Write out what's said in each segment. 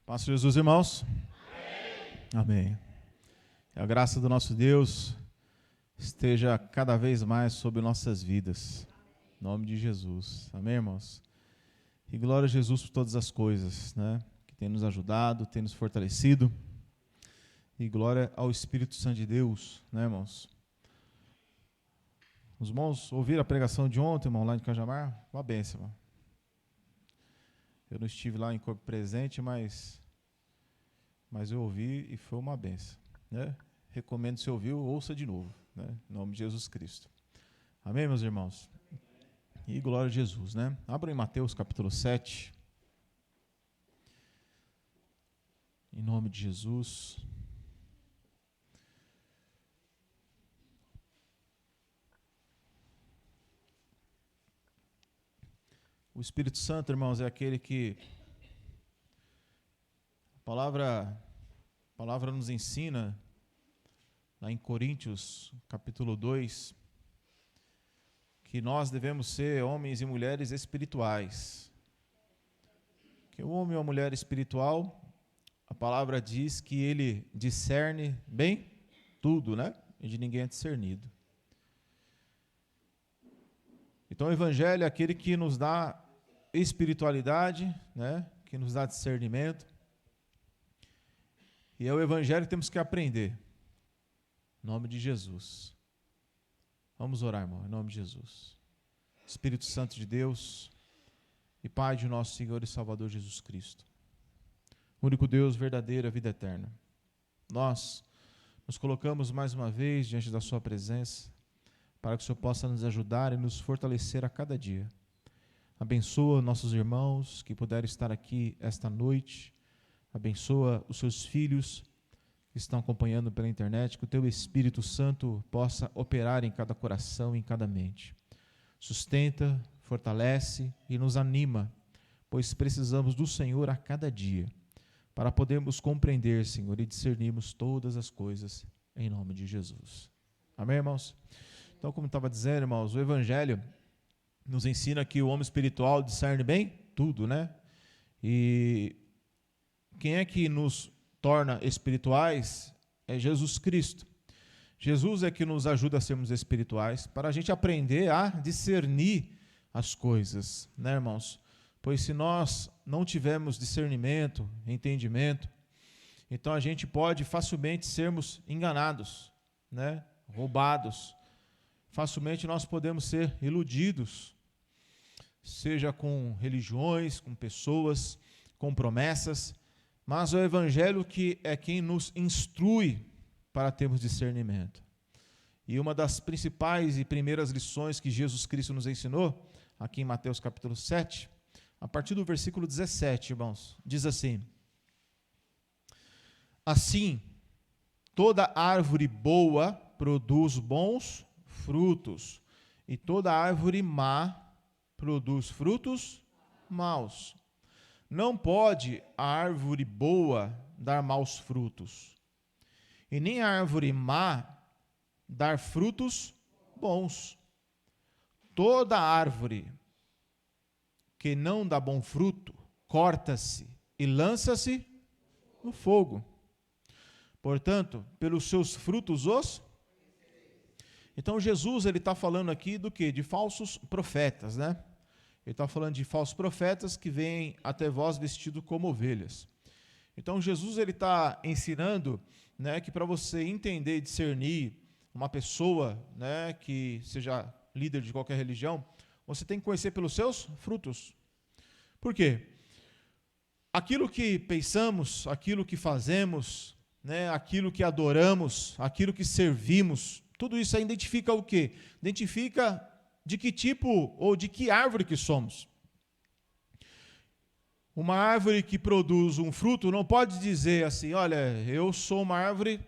Paz de Jesus, irmãos. Amém. Que a graça do nosso Deus esteja cada vez mais sobre nossas vidas. Em nome de Jesus. Amém, irmãos? E glória a Jesus por todas as coisas, né? Que tem nos ajudado, tem nos fortalecido. E glória ao Espírito Santo de Deus, né, irmãos? Os irmãos ouviram a pregação de ontem, irmão, lá em Cajamar? Uma bênção, irmão. Eu não estive lá em corpo presente, mas eu ouvi e foi uma bênção, né? Recomendo, se ouviu, ouça de novo, né? Em nome de Jesus Cristo. Amém, meus irmãos? E glória a Jesus, né? Abra em Mateus capítulo 7. Em nome de Jesus. O Espírito Santo, irmãos, é aquele que a palavra nos ensina, lá em Coríntios, capítulo 2, que nós devemos ser homens e mulheres espirituais. Que o homem ou a mulher espiritual, a palavra diz que ele discerne bem tudo, né? E de ninguém é discernido. Então o Evangelho é aquele que nos dá espiritualidade, né? Que nos dá discernimento. E é o Evangelho que temos que aprender. Em nome de Jesus. Vamos orar, irmão, em nome de Jesus. Espírito Santo de Deus e Pai de nosso Senhor e Salvador Jesus Cristo. Único Deus, verdadeiro, a vida eterna. Nós nos colocamos mais uma vez diante da sua presença para que o Senhor possa nos ajudar e nos fortalecer a cada dia. Abençoa nossos irmãos que puderem estar aqui esta noite. Abençoa os seus filhos que estão acompanhando pela internet, que o teu Espírito Santo possa operar em cada coração, em cada mente. Sustenta, fortalece e nos anima, pois precisamos do Senhor a cada dia, para podermos compreender, Senhor, e discernirmos todas as coisas, em nome de Jesus. Amém, irmãos? Então, como estava dizendo, irmãos, o Evangelho nos ensina que o homem espiritual discerne bem tudo, né? E quem é que nos torna espirituais? É Jesus Cristo. Jesus é que nos ajuda a sermos espirituais, para a gente aprender a discernir as coisas, né, irmãos? Pois se nós não tivermos discernimento, entendimento, então a gente pode facilmente sermos enganados, né? Roubados. Facilmente nós podemos ser iludidos, seja com religiões, com pessoas, com promessas, mas o Evangelho que é quem nos instrui para termos discernimento. E uma das principais e primeiras lições que Jesus Cristo nos ensinou, aqui em Mateus capítulo 7, a partir do versículo 17, irmãos, diz assim: Assim, toda árvore boa produz bons frutos, e toda árvore má produz frutos maus. Não pode a árvore boa dar maus frutos, e nem a árvore má dar frutos bons. Toda árvore que não dá bom fruto, corta-se e lança-se no fogo. Portanto, pelos seus frutos os... Então Jesus ele está falando aqui do quê? De falsos profetas, né? Ele está falando de falsos profetas que vêm até vós vestidos como ovelhas. Então Jesus ele está ensinando, né, que para você entender e discernir uma pessoa, né, que seja líder de qualquer religião, você tem que conhecer pelos seus frutos. Por quê? Aquilo que pensamos, aquilo que fazemos, né, aquilo que adoramos, aquilo que servimos, tudo isso aí identifica o quê? Identifica de que tipo ou de que árvore que somos. Uma árvore que produz um fruto não pode dizer assim, olha, eu sou uma árvore,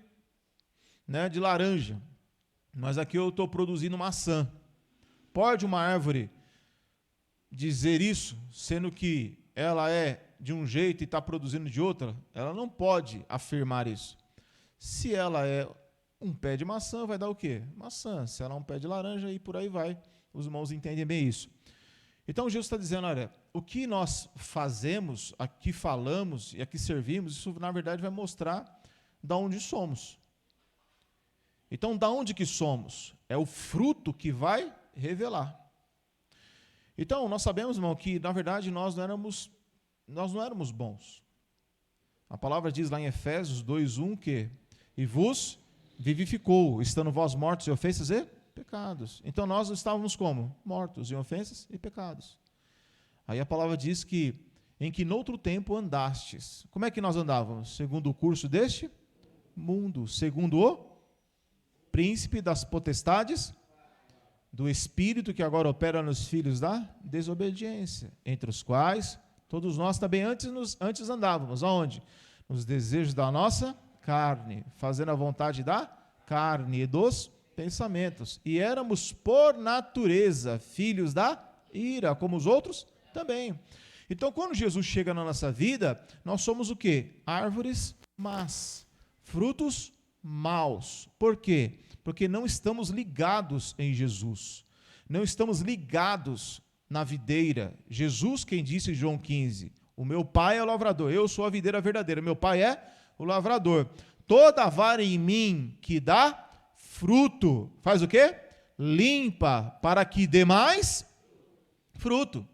né, de laranja, mas aqui eu estou produzindo maçã. Pode uma árvore dizer isso, sendo que ela é de um jeito e está produzindo de outra? Ela não pode afirmar isso. Se ela é um pé de maçã, vai dar o quê? Maçã. Se ela é um pé de laranja, e por aí vai. Os irmãos entendem bem isso. Então Jesus está dizendo, olha, o que nós fazemos, aqui falamos e aqui servimos, isso na verdade vai mostrar de onde somos. Então, de onde que somos? É o fruto que vai revelar. Então, nós sabemos, irmão, que na verdade nós não éramos bons. A palavra diz lá em Efésios 2:1 que e vos vivificou, estando vós mortos em ofensas e pecados. Então nós estávamos como? Mortos em ofensas e pecados. Aí a palavra diz que em que noutro tempo andastes. Como é que nós andávamos? Segundo o curso deste mundo, segundo o príncipe das potestades do espírito que agora opera nos filhos da desobediência, entre os quais todos nós também antes andávamos. Aonde? Nos desejos da nossa carne, fazendo a vontade da carne e dos pensamentos. E éramos, por natureza, filhos da ira, como os outros também. Então, quando Jesus chega na nossa vida, nós somos o quê? Árvores más, frutos maus. Por quê? Porque não estamos ligados em Jesus. Não estamos ligados na videira. Jesus, quem disse em João 15, o meu pai é o lavrador, eu sou a videira verdadeira, meu pai é o lavrador. Toda vara em mim que dá fruto, faz o quê? Limpa, para que dê mais fruto.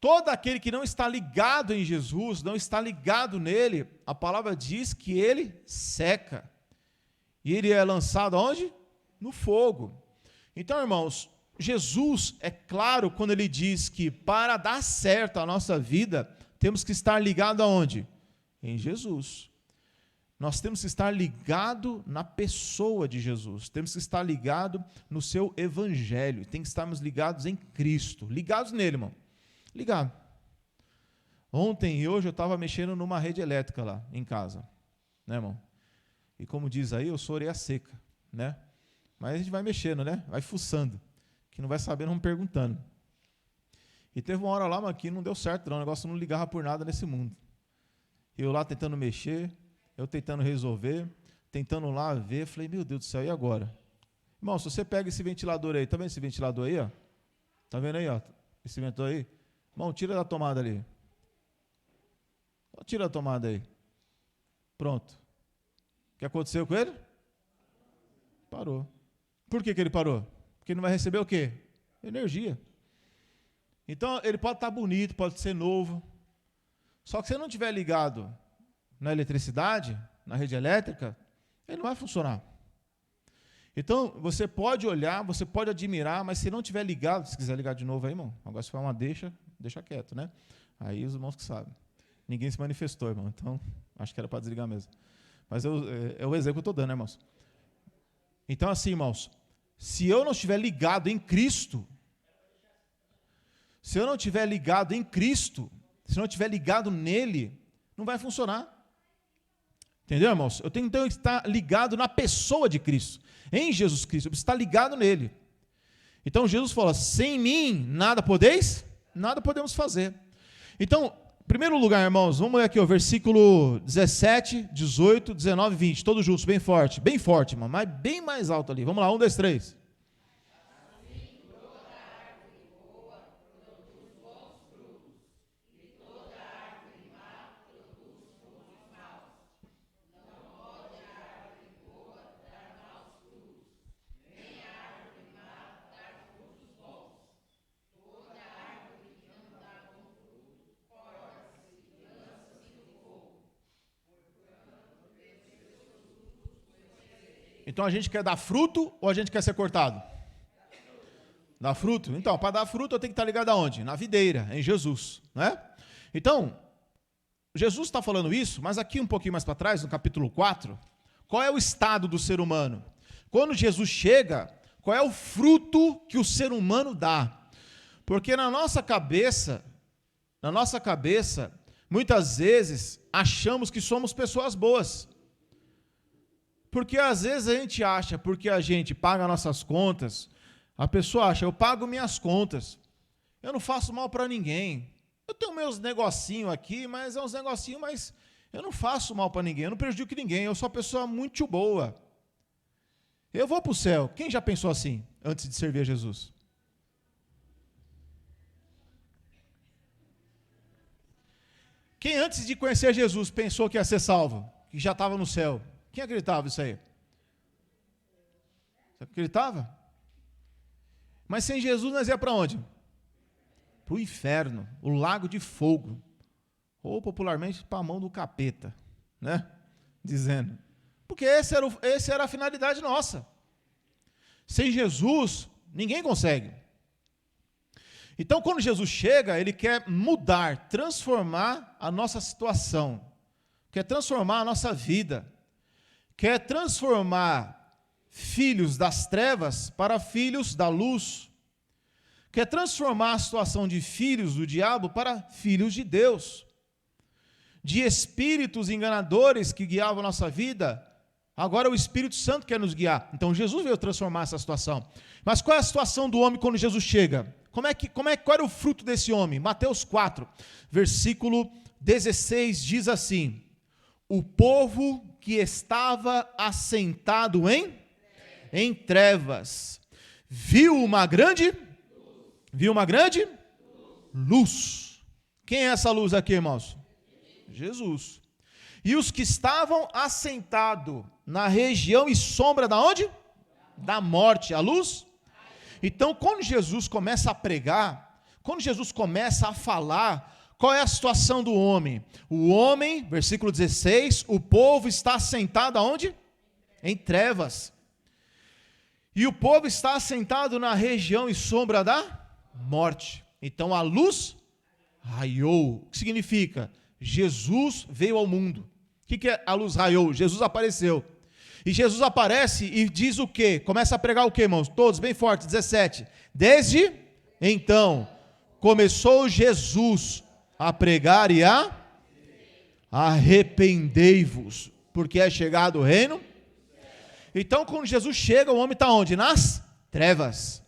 Todo aquele que não está ligado em Jesus, não está ligado nele, a palavra diz que ele seca. E ele é lançado aonde? No fogo. Então, irmãos, Jesus, é claro quando ele diz que para dar certo a nossa vida, temos que estar ligado aonde? Em Jesus. Nós temos que estar ligado na pessoa de Jesus, temos que estar ligado no seu evangelho, tem que estarmos ligados em Cristo, ligados nele, irmão, ligado. Ontem e hoje eu estava mexendo numa rede elétrica lá em casa, né, irmão? E como diz aí, eu sou orelha seca, né? Mas a gente vai mexendo, né? Vai fuçando, que não vai sabendo, vamos perguntando. E teve uma hora lá, mano, que não deu certo, não, o negócio não ligava por nada nesse mundo. Eu lá tentando mexer, eu tentando resolver, tentando lá ver, falei, meu Deus do céu, e agora? Irmão, se você pega esse ventilador aí, tá vendo esse ventilador aí, ó? Tá vendo aí, ó? Esse ventilador aí? Irmão, tira da tomada ali. Tira a tomada aí. Pronto. O que aconteceu com ele? Parou. Por que ele parou? Porque ele não vai receber o quê? Energia. Então, ele pode estar bonito, pode ser novo. Só que se ele não estiver ligado na eletricidade, na rede elétrica, ele não vai funcionar. Então, você pode olhar, você pode admirar, mas se não estiver ligado, se quiser ligar de novo aí, irmão, agora se for uma deixa quieto, né? Aí os irmãos que sabem. Ninguém se manifestou, irmão, então acho que era para desligar mesmo. Mas é o exemplo que eu estou dando, né, irmãos? Então, assim, irmãos, se eu não estiver ligado em Cristo, se eu não estiver ligado em Cristo, se não estiver ligado nele, não vai funcionar. Entendeu, irmãos? Eu tenho então que estar ligado na pessoa de Cristo, em Jesus Cristo, eu preciso estar ligado nele. Então Jesus fala, sem mim nada podeis, nada podemos fazer. Então, em primeiro lugar, irmãos, vamos ler aqui o versículo 17, 18, 19 e 20, todos juntos, bem forte, irmão, mas bem mais alto ali. Vamos lá, 1, 2, 3. Então a gente quer dar fruto ou a gente quer ser cortado? Dar fruto? Então, para dar fruto eu tenho que estar ligado aonde? Na videira, em Jesus, né? Então, Jesus está falando isso, mas aqui um pouquinho mais para trás, no capítulo 4, qual é o estado do ser humano? Quando Jesus chega, qual é o fruto que o ser humano dá? Porque na nossa cabeça, muitas vezes achamos que somos pessoas boas. Porque às vezes a gente acha, porque a gente paga nossas contas, a pessoa acha, eu pago minhas contas, eu não faço mal para ninguém. Eu tenho meus negocinhos aqui, mas é uns negocinhos, mas eu não faço mal para ninguém, eu não prejudico ninguém, eu sou uma pessoa muito boa. Eu vou para o céu. Quem já pensou assim, antes de servir a Jesus? Quem antes de conhecer Jesus pensou que ia ser salvo? Que já estava no céu? Quem acreditava nisso aí? Você acreditava? Mas sem Jesus nós ia para onde? Para o inferno, o lago de fogo. Ou popularmente para a mão do capeta, né? Dizendo. Porque essa era a finalidade nossa. Sem Jesus, ninguém consegue. Então, quando Jesus chega, Ele quer mudar, transformar a nossa situação, quer transformar a nossa vida, quer transformar filhos das trevas para filhos da luz, quer transformar a situação de filhos do diabo para filhos de Deus, de espíritos enganadores que guiavam a nossa vida. Agora o Espírito Santo quer nos guiar. Então Jesus veio transformar essa situação. Mas qual é a situação do homem quando Jesus chega? Qual era o fruto desse homem? Mateus 4, versículo 16 diz assim: o povo que estava assentado em trevas viu uma grande luz. Quem é essa luz aqui, irmãos? Jesus. E os que estavam assentados na região e sombra da onde? Da morte, a luz. Então, quando Jesus começa a pregar, quando Jesus começa a falar, qual é a situação do homem? O homem, versículo 16, o povo está assentado aonde? Em trevas. E o povo está assentado na região e sombra da morte. Então, a luz raiou. O que significa? Jesus veio ao mundo. O que é a luz raiou? Jesus apareceu. E Jesus aparece e diz o quê? Começa a pregar o quê, irmãos? Todos, bem forte, 17. Desde então, começou Jesus a pregar e a arrependei-vos, porque é chegado o reino. Então, quando Jesus chega, o homem está onde? Nas trevas.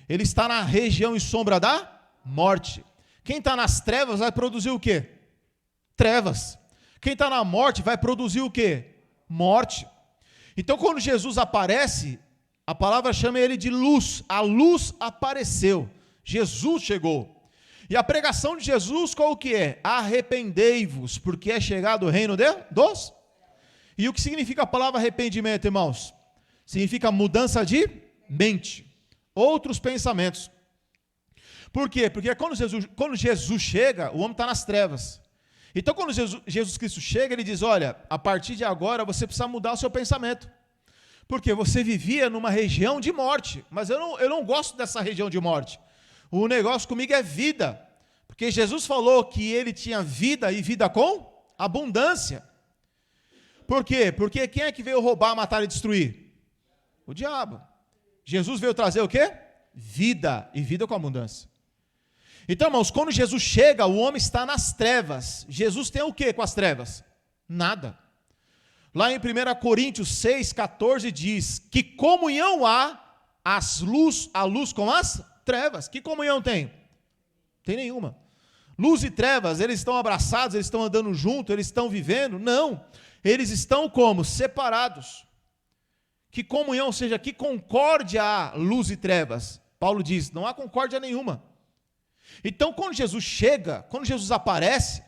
Ele está na região e sombra da morte. Quem está nas trevas vai produzir o quê? Trevas. Quem está na morte vai produzir o quê? Morte. Então, quando Jesus aparece, a palavra chama ele de luz. A luz apareceu. Jesus chegou. E a pregação de Jesus, qual que é? Arrependei-vos, porque é chegado o reino dos. E o que significa a palavra arrependimento, irmãos? Significa mudança de mente. Outros pensamentos. Por quê? Porque quando Jesus chega, o homem está nas trevas. Então, quando Jesus Cristo chega, ele diz: olha, a partir de agora você precisa mudar o seu pensamento. Porque você vivia numa região de morte, mas eu não gosto dessa região de morte. O negócio comigo é vida. Porque Jesus falou que ele tinha vida e vida com abundância. Por quê? Porque quem é que veio roubar, matar e destruir? O diabo. Jesus veio trazer o quê? Vida, e vida com abundância. Então, irmãos, quando Jesus chega, o homem está nas trevas. Jesus tem o que com as trevas? Nada. Lá em 1 Coríntios 6,14 diz: que comunhão há a luz com as trevas? Que comunhão tem? Tem nenhuma. Luz e trevas, eles estão abraçados, eles estão andando juntos, eles estão vivendo? Não. Eles estão como? Separados. Que comunhão, ou seja, que concórdia há luz e trevas? Paulo diz: não há concórdia nenhuma. Então, quando Jesus chega, quando Jesus aparece,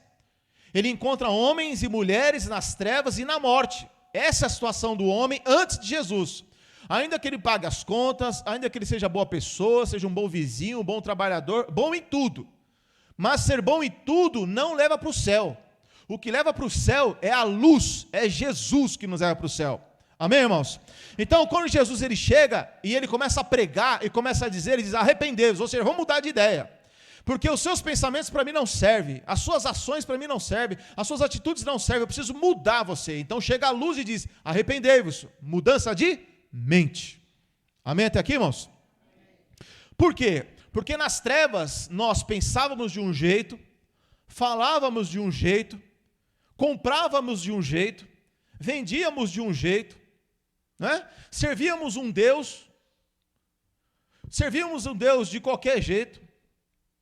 ele encontra homens e mulheres nas trevas e na morte. Essa é a situação do homem antes de Jesus. Ainda que ele pague as contas, ainda que ele seja boa pessoa, seja um bom vizinho, um bom trabalhador, bom em tudo. Mas ser bom em tudo não leva para o céu. O que leva para o céu é a luz, é Jesus que nos leva para o céu. Amém, irmãos? Então, quando Jesus ele chega e ele começa a pregar e começa a dizer, ele diz: arrependei-vos, ou seja, vamos mudar de ideia. Porque os seus pensamentos para mim não servem, as suas ações para mim não servem, as suas atitudes não servem, eu preciso mudar você. Então chega a luz e diz: arrependei-vos, mudança de mente. Amém até aqui, irmãos? Por quê? Porque nas trevas nós pensávamos de um jeito, falávamos de um jeito, comprávamos de um jeito, vendíamos de um jeito, né? Servíamos um Deus de qualquer jeito.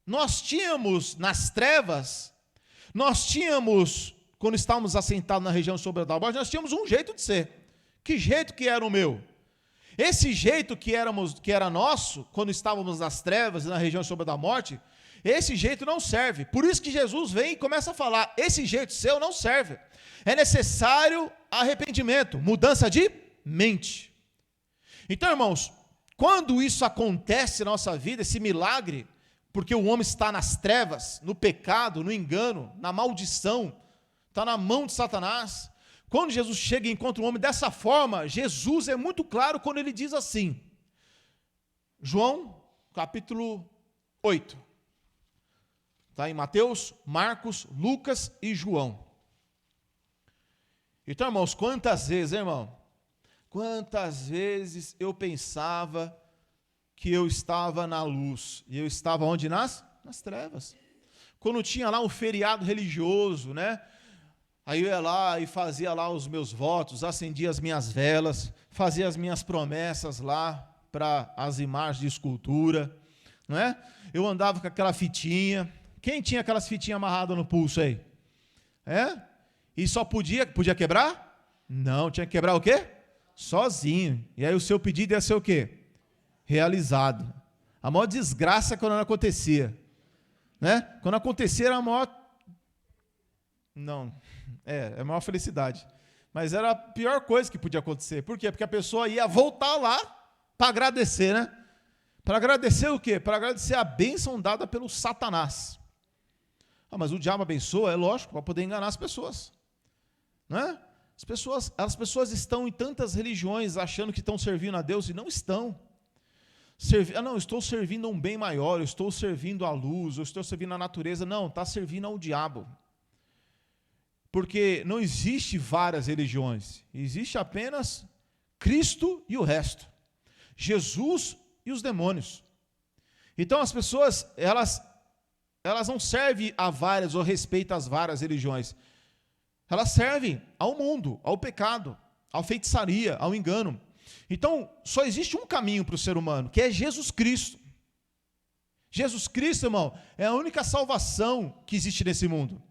Nós tínhamos nas trevas, quando estávamos assentados na região sobre a morte, nós tínhamos um jeito de ser. Que jeito que era o meu? Esse jeito que era nosso, quando estávamos nas trevas e na região sobre a morte, esse jeito não serve. Por isso que Jesus vem e começa a falar, esse jeito seu não serve. É necessário arrependimento, mudança de mente. Então, irmãos, quando isso acontece na nossa vida, esse milagre, porque o homem está nas trevas, no pecado, no engano, na maldição, está na mão de Satanás. Quando Jesus chega e encontra o homem dessa forma, Jesus é muito claro quando ele diz assim, João, capítulo 8, está em Mateus, Marcos, Lucas e João. Então, irmãos, quantas vezes, irmão, quantas vezes eu pensava que eu estava na luz, e eu estava onde? Nas trevas. Quando tinha lá um feriado religioso, né? Aí eu ia lá e fazia lá os meus votos, acendia as minhas velas, fazia as minhas promessas lá para as imagens de escultura, não é? Eu andava com aquela fitinha. Quem tinha aquelas fitinhas amarradas no pulso aí? É? E só podia quebrar? Não, tinha que quebrar o quê? Sozinho. E aí o seu pedido ia ser o quê? Realizado. A maior desgraça quando não acontecia. Né? Quando acontecia era a maior... Não, é a maior felicidade. Mas era a pior coisa que podia acontecer. Por quê? Porque a pessoa ia voltar lá para agradecer, né? Para agradecer o quê? Para agradecer a bênção dada pelo Satanás. Ah, mas o diabo abençoa, é lógico, para poder enganar as pessoas. Né? As pessoas estão em tantas religiões achando que estão servindo a Deus e não estão. Não, eu estou servindo a um bem maior, eu estou servindo a luz, eu estou servindo a natureza. Não, está servindo ao diabo. Porque não existe várias religiões, existe apenas Cristo e o resto. Jesus e os demônios. Então as pessoas, elas não servem a várias ou respeitam as várias religiões. Elas servem ao mundo, ao pecado, à feitiçaria, ao engano. Então, só existe um caminho para o ser humano, que é Jesus Cristo. Jesus Cristo, irmão, é a única salvação que existe nesse mundo.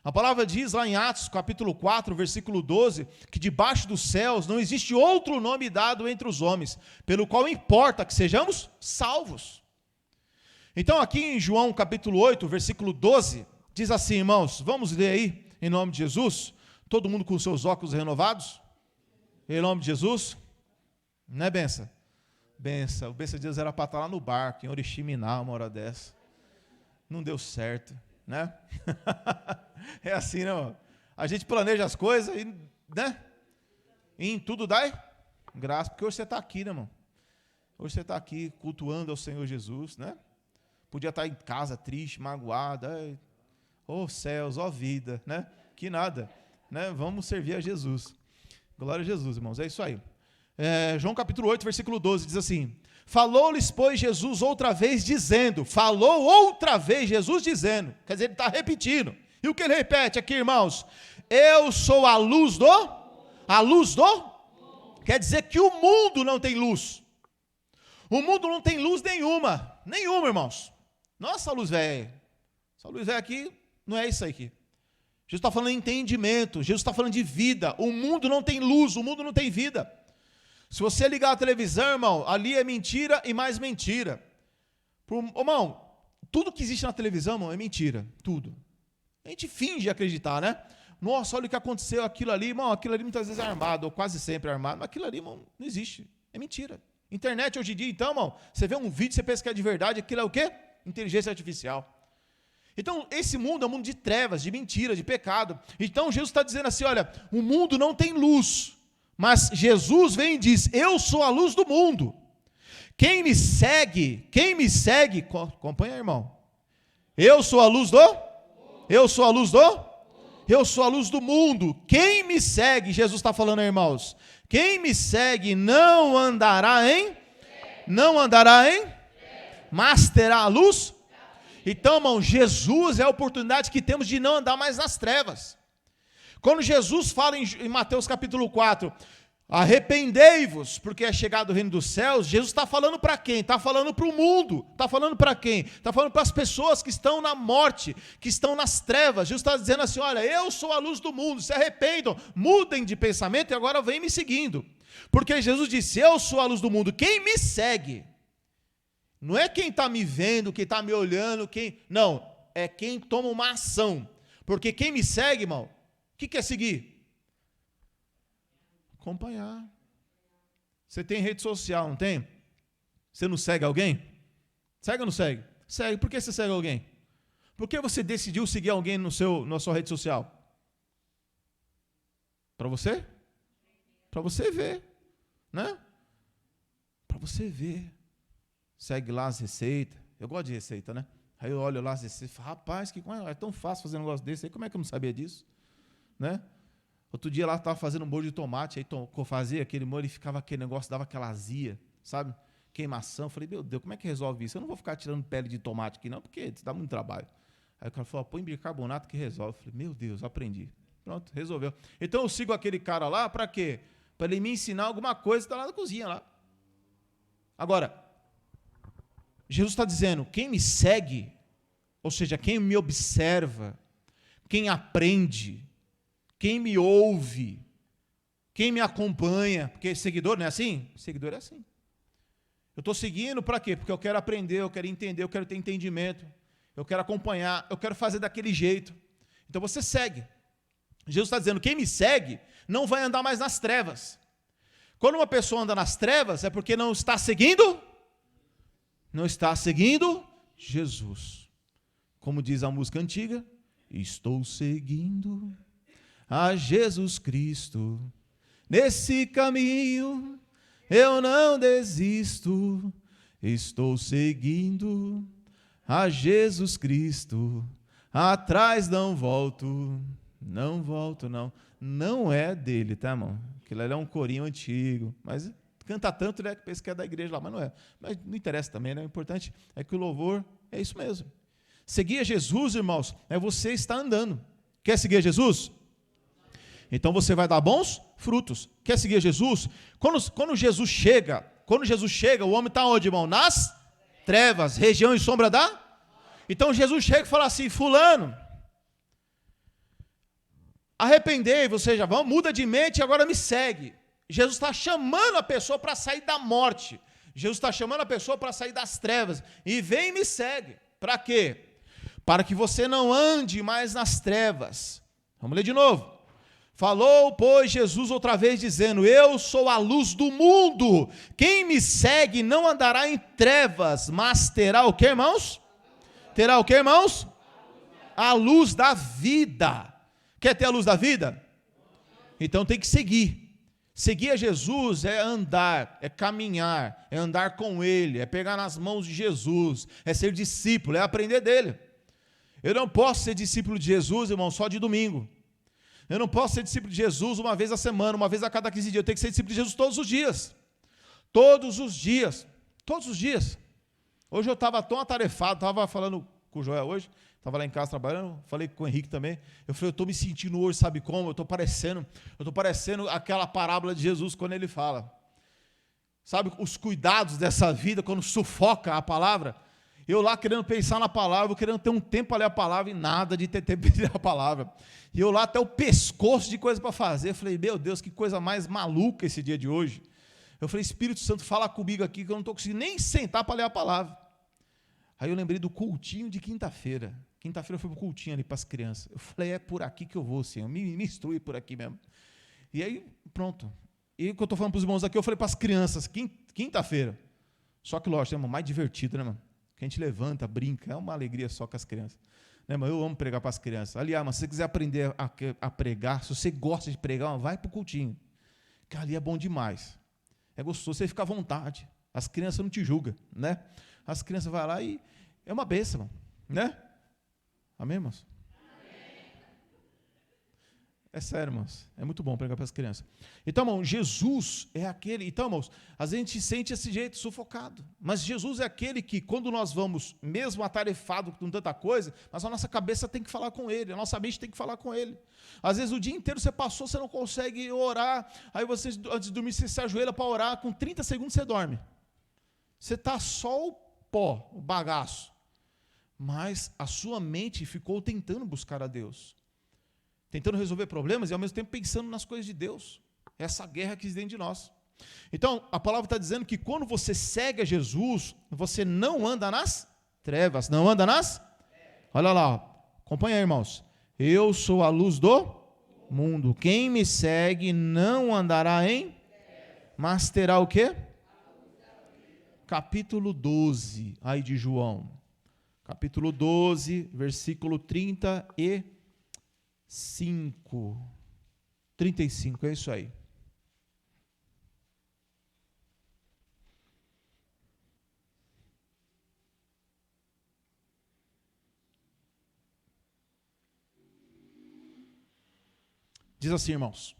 A palavra diz lá em Atos, capítulo 4, versículo 12, que debaixo dos céus não existe outro nome dado entre os homens, pelo qual importa que sejamos salvos. Então, aqui em João, capítulo 8, versículo 12, diz assim, irmãos, vamos ler aí, em nome de Jesus, todo mundo com seus óculos renovados, em nome de Jesus, não é benção? Benção, o benção de Deus era para estar lá no barco, em Oriximiná, uma hora dessa, não deu certo, né? É assim, não? A gente planeja as coisas, e, né? E em tudo dá graça, porque hoje você está aqui, né, irmão? Hoje você está aqui cultuando ao Senhor Jesus, né? Podia estar em casa triste, magoado, ó céus, ó vida, né? Que nada, né? Vamos servir a Jesus. Glória a Jesus, irmãos, é isso aí. João capítulo 8, versículo 12, diz assim, falou-lhes, pois, Jesus outra vez dizendo, quer dizer, ele está repetindo. E o que ele repete aqui, irmãos? Eu sou a luz do? Quer dizer que o mundo não tem luz. O mundo não tem luz nenhuma, irmãos. Nossa, luz velha. Essa luz velha aqui não é isso aqui. Jesus está falando de entendimento, Jesus está falando de vida. O mundo não tem luz, o mundo não tem vida. Se você ligar a televisão, irmão, ali é mentira e mais mentira. Irmão, tudo que existe na televisão, irmão, é mentira, tudo. A gente finge acreditar, né? Nossa, olha o que aconteceu, aquilo ali, irmão, aquilo ali muitas vezes é armado, ou quase sempre é armado, mas aquilo ali, irmão, não existe, é mentira. Internet hoje em dia, então, irmão, você vê um vídeo, você pensa que é de verdade, aquilo é o quê? Inteligência artificial. Então, esse mundo é um mundo de trevas, de mentira, de pecado. Então, Jesus está dizendo assim, olha, o mundo não tem luz, mas Jesus vem e diz, eu sou a luz do mundo. Quem me segue, acompanha, irmão. Eu sou a luz do mundo. Quem me segue, Jesus está falando, irmãos, quem me segue não andará em, mas terá a luz. Então, irmão, Jesus é a oportunidade que temos de não andar mais nas trevas. Quando Jesus fala em Mateus capítulo 4, arrependei-vos, porque é chegado o reino dos céus, Jesus está falando para quem? Está falando para o mundo. Está falando para quem? Está falando para as pessoas que estão na morte, que estão nas trevas. Jesus está dizendo assim, olha, eu sou a luz do mundo, se arrependam, mudem de pensamento e agora vem me seguindo. Porque Jesus disse, eu sou a luz do mundo, quem me segue Não é quem está me vendo, quem está me olhando, não, é quem toma uma ação. Porque quem me segue, irmão, o que é seguir? Acompanhar. Você tem rede social, não tem? Você não segue alguém? Segue ou não segue? Segue. Por que você segue alguém? Por que você decidiu seguir alguém na sua rede social? Para você? Para você ver, né? Para você ver. Segue lá as receitas. Eu gosto de receita, né? Aí eu olho lá as receitas e falo, rapaz, é tão fácil fazer um negócio desse aí, como é que eu não sabia disso? Né? Outro dia lá estava fazendo um molho de tomate, aí eu fazia aquele molho e ficava aquele negócio, dava aquela azia, sabe? Queimação. Eu falei, meu Deus, como é que resolve isso? Eu não vou ficar tirando pele de tomate aqui não, porque isso dá muito trabalho. Aí o cara falou, põe bicarbonato que resolve. Eu falei, meu Deus, aprendi. Pronto, resolveu. Então eu sigo aquele cara lá, para quê? Para ele me ensinar alguma coisa que está lá na cozinha lá. Agora, Jesus está dizendo, quem me segue, ou seja, quem me observa, quem aprende, quem me ouve, quem me acompanha, porque seguidor não é assim? Seguidor é assim. Eu estou seguindo para quê? Porque eu quero aprender, eu quero entender, eu quero ter entendimento, eu quero acompanhar, eu quero fazer daquele jeito. Então você segue. Jesus está dizendo, quem me segue não vai andar mais nas trevas. Quando uma pessoa anda nas trevas, é porque não está seguindo Jesus. Como diz a música antiga, estou seguindo a Jesus Cristo, nesse caminho eu não desisto, estou seguindo a Jesus Cristo, atrás não volto, não é dele, tá, irmão? Aquilo ali é um corinho antigo, mas canta tanto, né, que pensa que é da igreja lá, mas não é. Mas não interessa também, né? O importante é que o louvor é isso mesmo. Seguir a Jesus, irmãos, é você estar andando. Quer seguir a Jesus? Então você vai dar bons frutos. Quer seguir a Jesus? Quando Jesus chega, o homem está onde, irmão? Nas trevas, região e sombra da? Então Jesus chega e fala assim, fulano, arrependei-vos, ou seja, muda de mente e agora me segue. Jesus está chamando a pessoa para sair da morte. Jesus está chamando a pessoa para sair das trevas. E vem e me segue. Para quê? Para que você não ande mais nas trevas. Vamos ler de novo. Falou, pois, Jesus outra vez, dizendo, eu sou a luz do mundo. Quem me segue não andará em trevas, mas terá o quê, irmãos? Terá o quê, irmãos? A luz da vida. Quer ter a luz da vida? Então tem que seguir. Seguir a Jesus é andar, é caminhar, é andar com Ele, é pegar nas mãos de Jesus, é ser discípulo, é aprender dele. Eu não posso ser discípulo de Jesus, irmão, só de domingo. Eu não posso ser discípulo de Jesus uma vez a semana, uma vez a cada 15 dias. Eu tenho que ser discípulo de Jesus todos os dias. Todos os dias. Todos os dias. Hoje eu estava tão atarefado, estava falando com o Joel hoje, estava lá em casa trabalhando, falei com o Henrique também. Eu falei, eu estou me sentindo hoje, sabe como? Eu estou parecendo aquela parábola de Jesus quando ele fala. Sabe, os cuidados dessa vida, quando sufoca a palavra. Eu lá querendo pensar na palavra, querendo ter um tempo para ler a palavra e nada de ter tempo para ler a palavra. E eu lá até o pescoço de coisa para fazer. Eu falei, meu Deus, que coisa mais maluca esse dia de hoje. Eu falei, Espírito Santo, fala comigo aqui que eu não estou conseguindo nem sentar para ler a palavra. Aí eu lembrei do cultinho de quinta-feira. Quinta-feira eu fui para o cultinho ali para as crianças. Eu falei, é por aqui que eu vou, Senhor. Me instrui por aqui mesmo. E aí, pronto. E o que eu estou falando para os irmãos aqui, eu falei para as crianças, quinta-feira. Só que, lógico, é mais divertido, né, mano? Que a gente levanta, brinca, é uma alegria só com as crianças. Né, mas eu amo pregar para as crianças. Aliás, mas se você quiser aprender a pregar, se você gosta de pregar, vai para o cultinho. Que ali é bom demais. É gostoso, você fica à vontade. As crianças não te julgam, né? As crianças vão lá e é uma bênção, né? Amém, irmãos? É sério, irmãos. É muito bom pregar para as crianças. Então, irmão, Jesus é aquele... Então, irmãos, a gente sente esse jeito sufocado. Mas Jesus é aquele que, quando nós vamos, mesmo atarefado com tanta coisa, mas a nossa cabeça tem que falar com Ele, a nossa mente tem que falar com Ele. Às vezes o dia inteiro você passou, você não consegue orar, aí você, antes de dormir, você se ajoelha para orar, com 30 segundos você dorme. Você está só o pó, o bagaço. Mas a sua mente ficou tentando buscar a Deus. Tentando resolver problemas e ao mesmo tempo pensando nas coisas de Deus. Essa guerra que existe dentro de nós. Então, a palavra está dizendo que quando você segue a Jesus, você não anda nas trevas. Não anda nas? Olha lá, acompanha aí, irmãos. Eu sou a luz do mundo. Quem me segue não andará em, mas terá o quê? Capítulo 12, aí de João. Capítulo 12, versículo 35. 35, é isso aí. Diz assim, irmãos.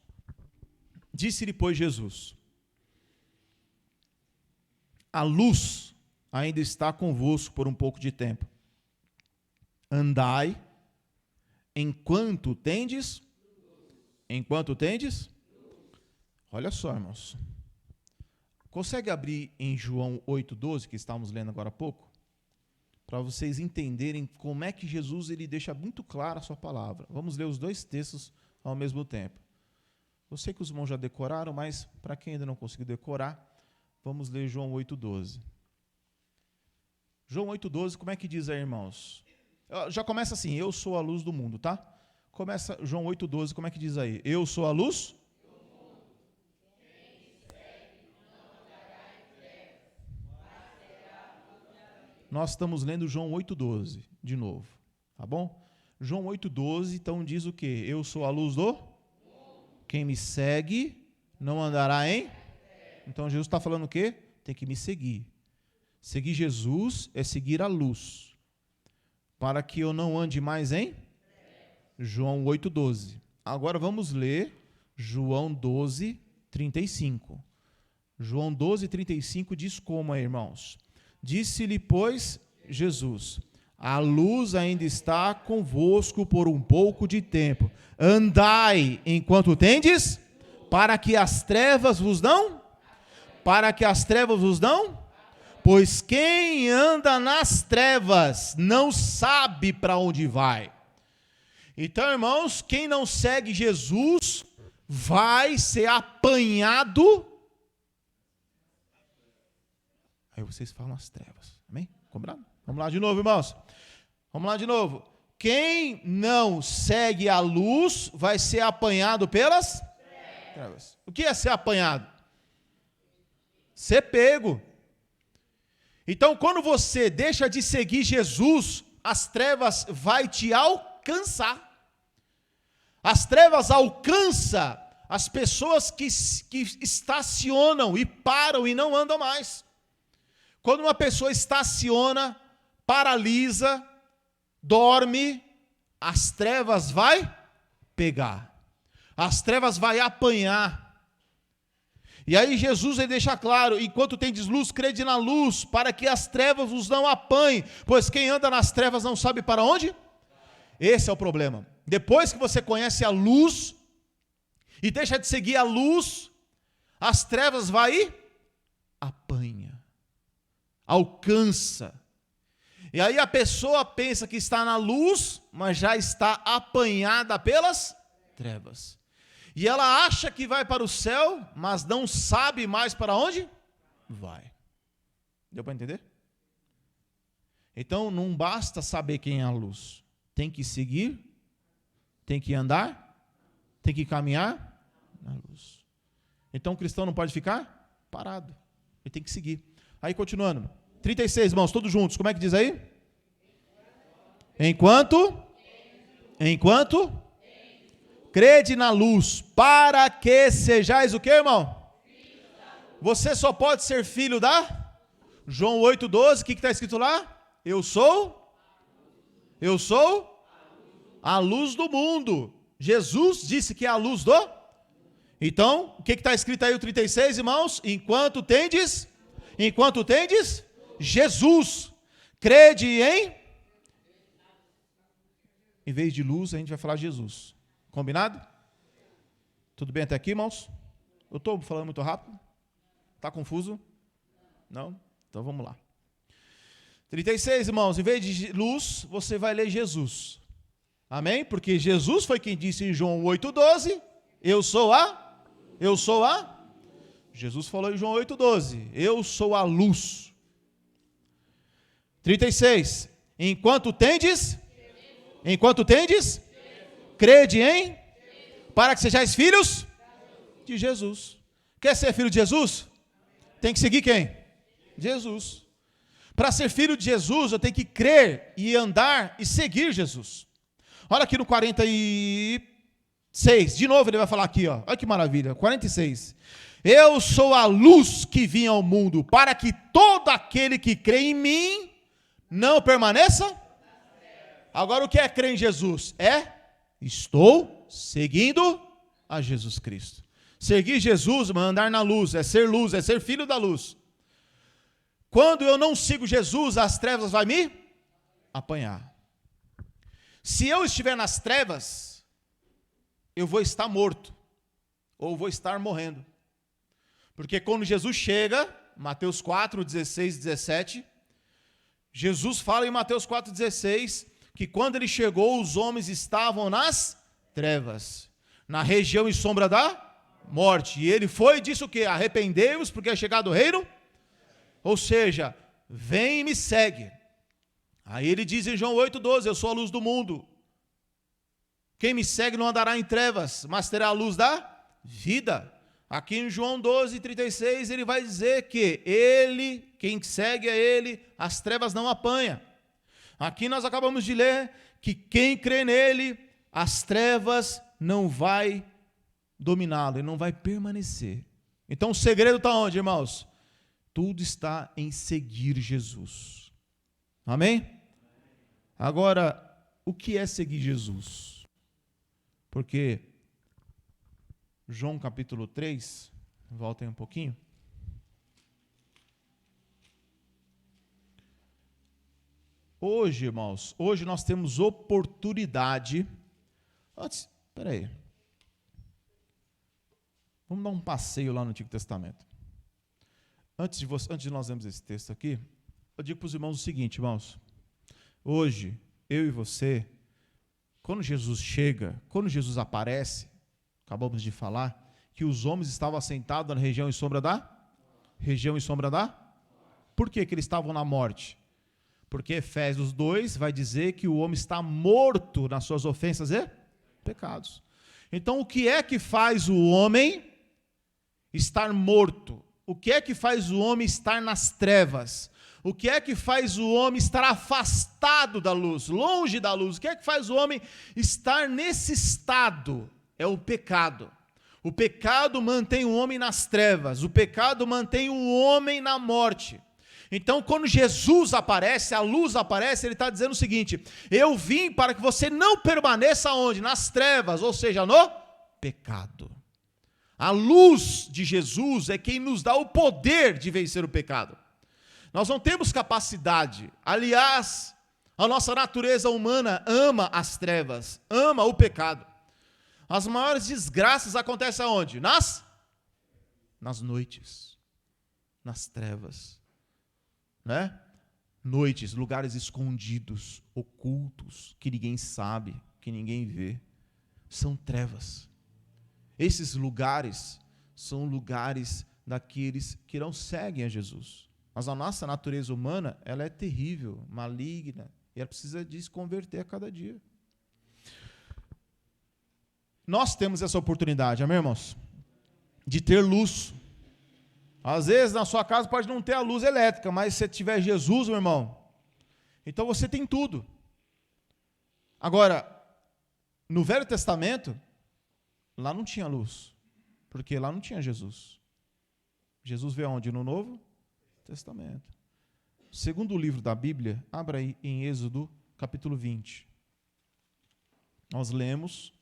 Disse-lhe, pois, Jesus: a luz ainda está convosco por um pouco de tempo. Andai enquanto tendes. Enquanto tendes? Olha só, irmãos. Consegue abrir em João 8,12, que estávamos lendo agora há pouco? Para vocês entenderem como é que Jesus ele deixa muito clara a sua palavra. Vamos ler os dois textos ao mesmo tempo. Eu sei que os irmãos já decoraram, mas para quem ainda não conseguiu decorar, vamos ler João 8,12. João 8,12, como é que diz aí, irmãos? Já começa assim, eu sou a luz do mundo, tá? Começa João 8,12, como é que diz aí? Eu sou a luz? Nós estamos lendo João 8,12, de novo, tá bom? João 8,12, então diz o quê? Eu sou a luz do? Quem me segue não andará em? Então Jesus está falando o quê? Tem que me seguir. Seguir Jesus é seguir a luz. Para que eu não ande mais em? João 8,12. Agora vamos ler João 12:35. João 12:35 diz como aí, irmãos? Disse-lhe, pois, Jesus: a luz ainda está convosco por um pouco de tempo. Andai enquanto tendes, para que as trevas vos não? Para que as trevas vos não? Pois quem anda nas trevas não sabe para onde vai. Então, irmãos, quem não segue Jesus vai ser apanhado. Aí vocês falam as trevas. Amém? Combinado? Vamos lá de novo, irmãos. Vamos lá de novo. Quem não segue a luz vai ser apanhado pelas trevas. O que é ser apanhado? Ser pego. Então, quando você deixa de seguir Jesus, as trevas vai te alcançar. As trevas alcançam as pessoas que estacionam e param e não andam mais. Quando uma pessoa estaciona, paralisa, dorme, as trevas vai pegar. As trevas vai apanhar. E aí Jesus ele deixa claro, enquanto tendes luz, crede na luz, para que as trevas vos não apanhem, pois quem anda nas trevas não sabe para onde? Esse é o problema. Depois que você conhece a luz, e deixa de seguir a luz, as trevas vai apanha, alcança. E aí a pessoa pensa que está na luz, mas já está apanhada pelas trevas. E ela acha que vai para o céu, mas não sabe mais para onde vai. Deu para entender? Então não basta saber quem é a luz. Tem que seguir, tem que andar, tem que caminhar na luz. Então o cristão não pode ficar parado. Ele tem que seguir. Aí continuando. 36, irmãos, todos juntos. Como é que diz aí? Enquanto crede na luz, para que sejais o que, irmão? Você só pode ser filho da? João 8,12, o que está escrito lá? Eu sou a luz do mundo. Jesus disse que é a luz do? Então, o que está escrito aí o 36, irmãos? Enquanto tendes Jesus, crede em vez de luz, a gente vai falar Jesus. Combinado? Tudo bem até aqui, irmãos? Eu estou falando muito rápido? Está confuso? Não? Então vamos lá. 36, irmãos, em vez de luz, você vai ler Jesus. Amém? Porque Jesus foi quem disse em João 8,12, eu sou a. Jesus falou em João 8,12, eu sou a luz. 36, enquanto tendes, crede em, para que sejais filhos de Jesus. Quer ser filho de Jesus? Tem que seguir quem? Jesus. Para ser filho de Jesus, eu tenho que crer e andar e seguir Jesus. Olha aqui no 46, de novo ele vai falar aqui, ó. Olha que maravilha, 46. Eu sou a luz que vim ao mundo, para que todo aquele que crê em mim não permaneça. Agora o que é crer em Jesus? Estou seguindo a Jesus Cristo. Seguir Jesus, andar na luz, é ser filho da luz. Quando eu não sigo Jesus, as trevas vão me apanhar. Se eu estiver nas trevas, eu vou estar morto, ou vou estar morrendo. Porque quando Jesus chega, Mateus 4, 16, 17, Jesus fala em Mateus 4, 16, que quando ele chegou, os homens estavam nas trevas, na região e sombra da morte. E ele foi e disse o quê? Arrependei-vos, porque é chegado o reino. Ou seja, vem e me segue. Aí ele diz em João 8,12, eu sou a luz do mundo. Quem me segue não andará em trevas, mas terá a luz da vida. Aqui em João 12:36, ele vai dizer que quem segue a ele, as trevas não apanha. Aqui nós acabamos de ler que quem crê nele, as trevas não vai dominá-lo, ele não vai permanecer. Então o segredo está onde, irmãos? Tudo está em seguir Jesus. Amém? Agora, o que é seguir Jesus? Porque João capítulo 3, voltem um pouquinho. Hoje, irmãos, nós temos oportunidade. Espera aí. Vamos dar um passeio lá no Antigo Testamento. Antes de nós lermos esse texto aqui, eu digo para os irmãos o seguinte, irmãos. Hoje, eu e você, quando Jesus chega, quando Jesus aparece, acabamos de falar, que os homens estavam assentados na região e sombra da? Por que eles estavam na morte? Porque Efésios 2 vai dizer que o homem está morto nas suas ofensas e pecados. Então, o que é que faz o homem estar morto? O que é que faz o homem estar nas trevas? O que é que faz o homem estar afastado da luz, longe da luz? O que é que faz o homem estar nesse estado? É o pecado. O pecado mantém o homem nas trevas, o pecado mantém o homem na morte. Então, quando Jesus aparece, a luz aparece, ele está dizendo o seguinte: eu vim para que você não permaneça onde? Nas trevas, ou seja, no pecado. A luz de Jesus é quem nos dá o poder de vencer o pecado. Nós não temos capacidade. Aliás, a nossa natureza humana ama as trevas, ama o pecado. As maiores desgraças acontecem aonde? Nas noites, nas trevas, né? Noites, lugares escondidos, ocultos, que ninguém sabe, que ninguém vê. São trevas. Esses lugares são lugares daqueles que não seguem a Jesus. Mas a nossa natureza humana, ela é terrível, maligna, e ela precisa de se converter a cada dia. Nós temos essa oportunidade, amém, irmãos? De ter luz. Às vezes na sua casa pode não ter a luz elétrica, mas se tiver Jesus, meu irmão, então você tem tudo. Agora, no Velho Testamento, lá não tinha luz, porque lá não tinha Jesus. Jesus veio aonde? No Novo Testamento. Segundo livro da Bíblia, abra aí em Êxodo, capítulo 20. Nós lemos.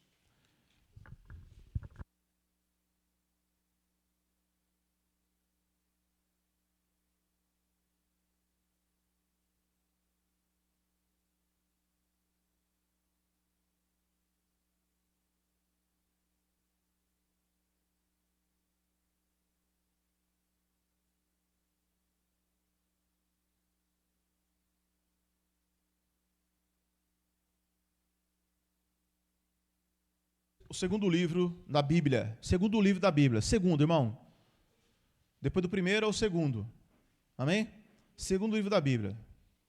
O segundo livro da Bíblia. Segundo, irmão. Depois do primeiro é o segundo. Amém? Segundo livro da Bíblia.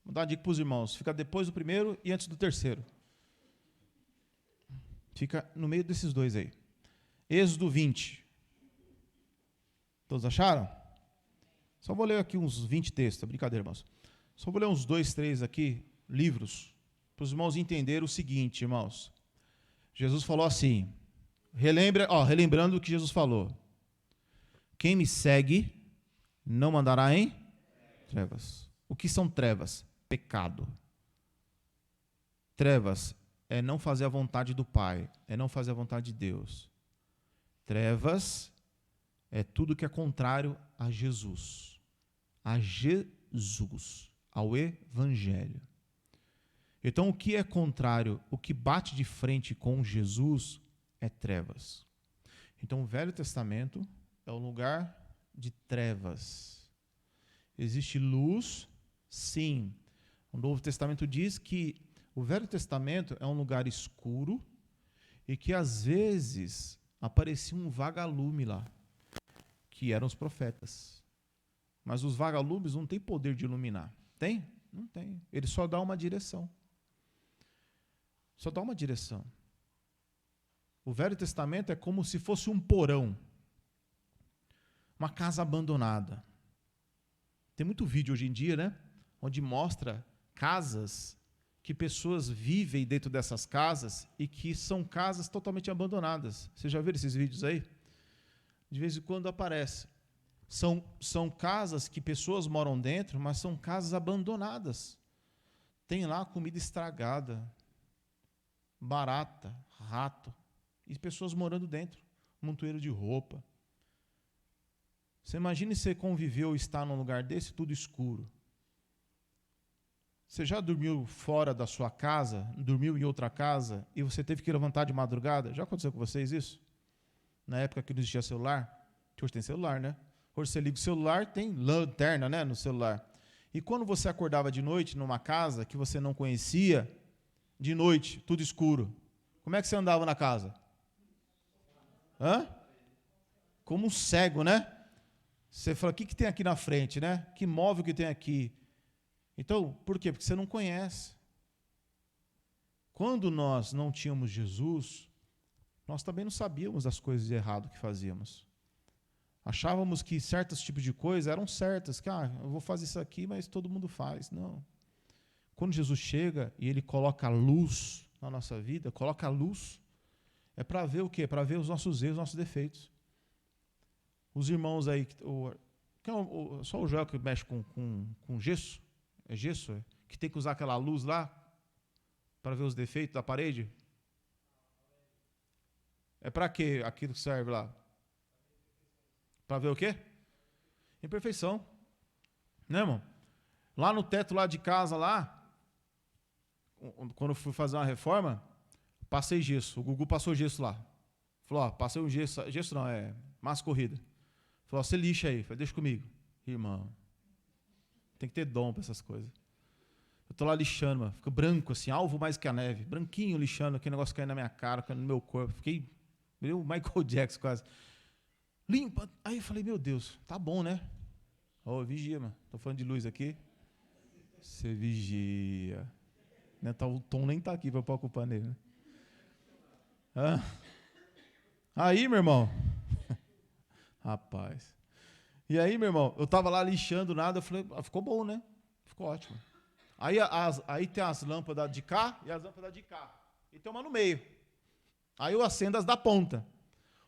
Vou dar uma dica para os irmãos. Fica depois do primeiro e antes do terceiro. Fica no meio desses dois aí. Êxodo 20. Todos acharam? Só vou ler aqui uns 20 textos. Brincadeira, irmãos. Só vou ler uns 2, 3 aqui, livros, para os irmãos entenderem o seguinte, irmãos. Jesus falou assim, relembrando o que Jesus falou. Quem me segue não andará em trevas. O que são trevas? Pecado. Trevas é não fazer a vontade do Pai, é não fazer a vontade de Deus. Trevas é tudo que é contrário a Jesus. A Jesus, ao Evangelho. Então, o que é contrário, o que bate de frente com Jesus é trevas. Então, o Velho Testamento é um lugar de trevas. Existe luz, sim. O Novo Testamento diz que o Velho Testamento é um lugar escuro e que, às vezes, aparecia um vagalume lá, que eram os profetas. Mas os vagalumes não têm poder de iluminar. Tem? Não tem. Ele só dá uma direção. Só dá uma direção. O Velho Testamento é como se fosse um porão. Uma casa abandonada. Tem muito vídeo hoje em dia, né? Onde mostra casas que pessoas vivem dentro dessas casas e que são casas totalmente abandonadas. Vocês já viram esses vídeos aí? De vez em quando aparece. São casas que pessoas moram dentro, mas são casas abandonadas. Tem lá comida estragada, barata, rato, e pessoas morando dentro, montoeiro de roupa. Você imagine você conviveu ou está num lugar desse, tudo escuro. Você já dormiu fora da sua casa, dormiu em outra casa, e você teve que levantar de madrugada? Já aconteceu com vocês isso? Na época que não existia celular? Hoje tem celular, né? Hoje você liga o celular, tem lanterna, né, no celular. E quando você acordava de noite numa casa que você não conhecia, de noite, tudo escuro, como é que você andava na casa? Como um cego, né? Você fala, o que tem aqui na frente, né? Que móvel que tem aqui? Então, por quê? Porque você não conhece. Quando nós não tínhamos Jesus, nós também não sabíamos das coisas de errado que fazíamos. Achávamos que certos tipos de coisas eram certas, que eu vou fazer isso aqui, mas todo mundo faz. Não. Quando Jesus chega e Ele coloca a luz na nossa vida, coloca a luz, é para ver o quê? Para ver os nossos erros, os nossos defeitos. Os irmãos aí, só o Joel que mexe com gesso, é gesso? Que tem que usar aquela luz lá para ver os defeitos da parede? É para quê aquilo que serve lá? Para ver o quê? Imperfeição. Né, irmão? Lá no teto lá de casa, lá, quando eu fui fazer uma reforma, passei gesso. O Gugu passou gesso lá. Falou, passei um gesso. Gesso não, é massa corrida. Falou, você lixa aí. Falei, deixa comigo. Irmão, tem que ter dom para essas coisas. Eu tô lá lixando, mano. Fica branco assim, alvo mais que a neve. Branquinho lixando, aquele negócio caindo na minha cara, caindo no meu corpo. Fiquei meio Michael Jackson quase. Limpa. Aí eu falei, meu Deus, tá bom, né? Vigia, mano. Tô falando de luz aqui. Você vigia. Né? O Tom nem tá aqui para pôr a culpa nele. Né? Aí, meu irmão. Rapaz. E aí, meu irmão, eu tava lá lixando nada, eu falei, ficou bom, né? Ficou ótimo. Aí tem as lâmpadas de cá e as lâmpadas de cá. E tem uma no meio. Aí eu acendo as da ponta.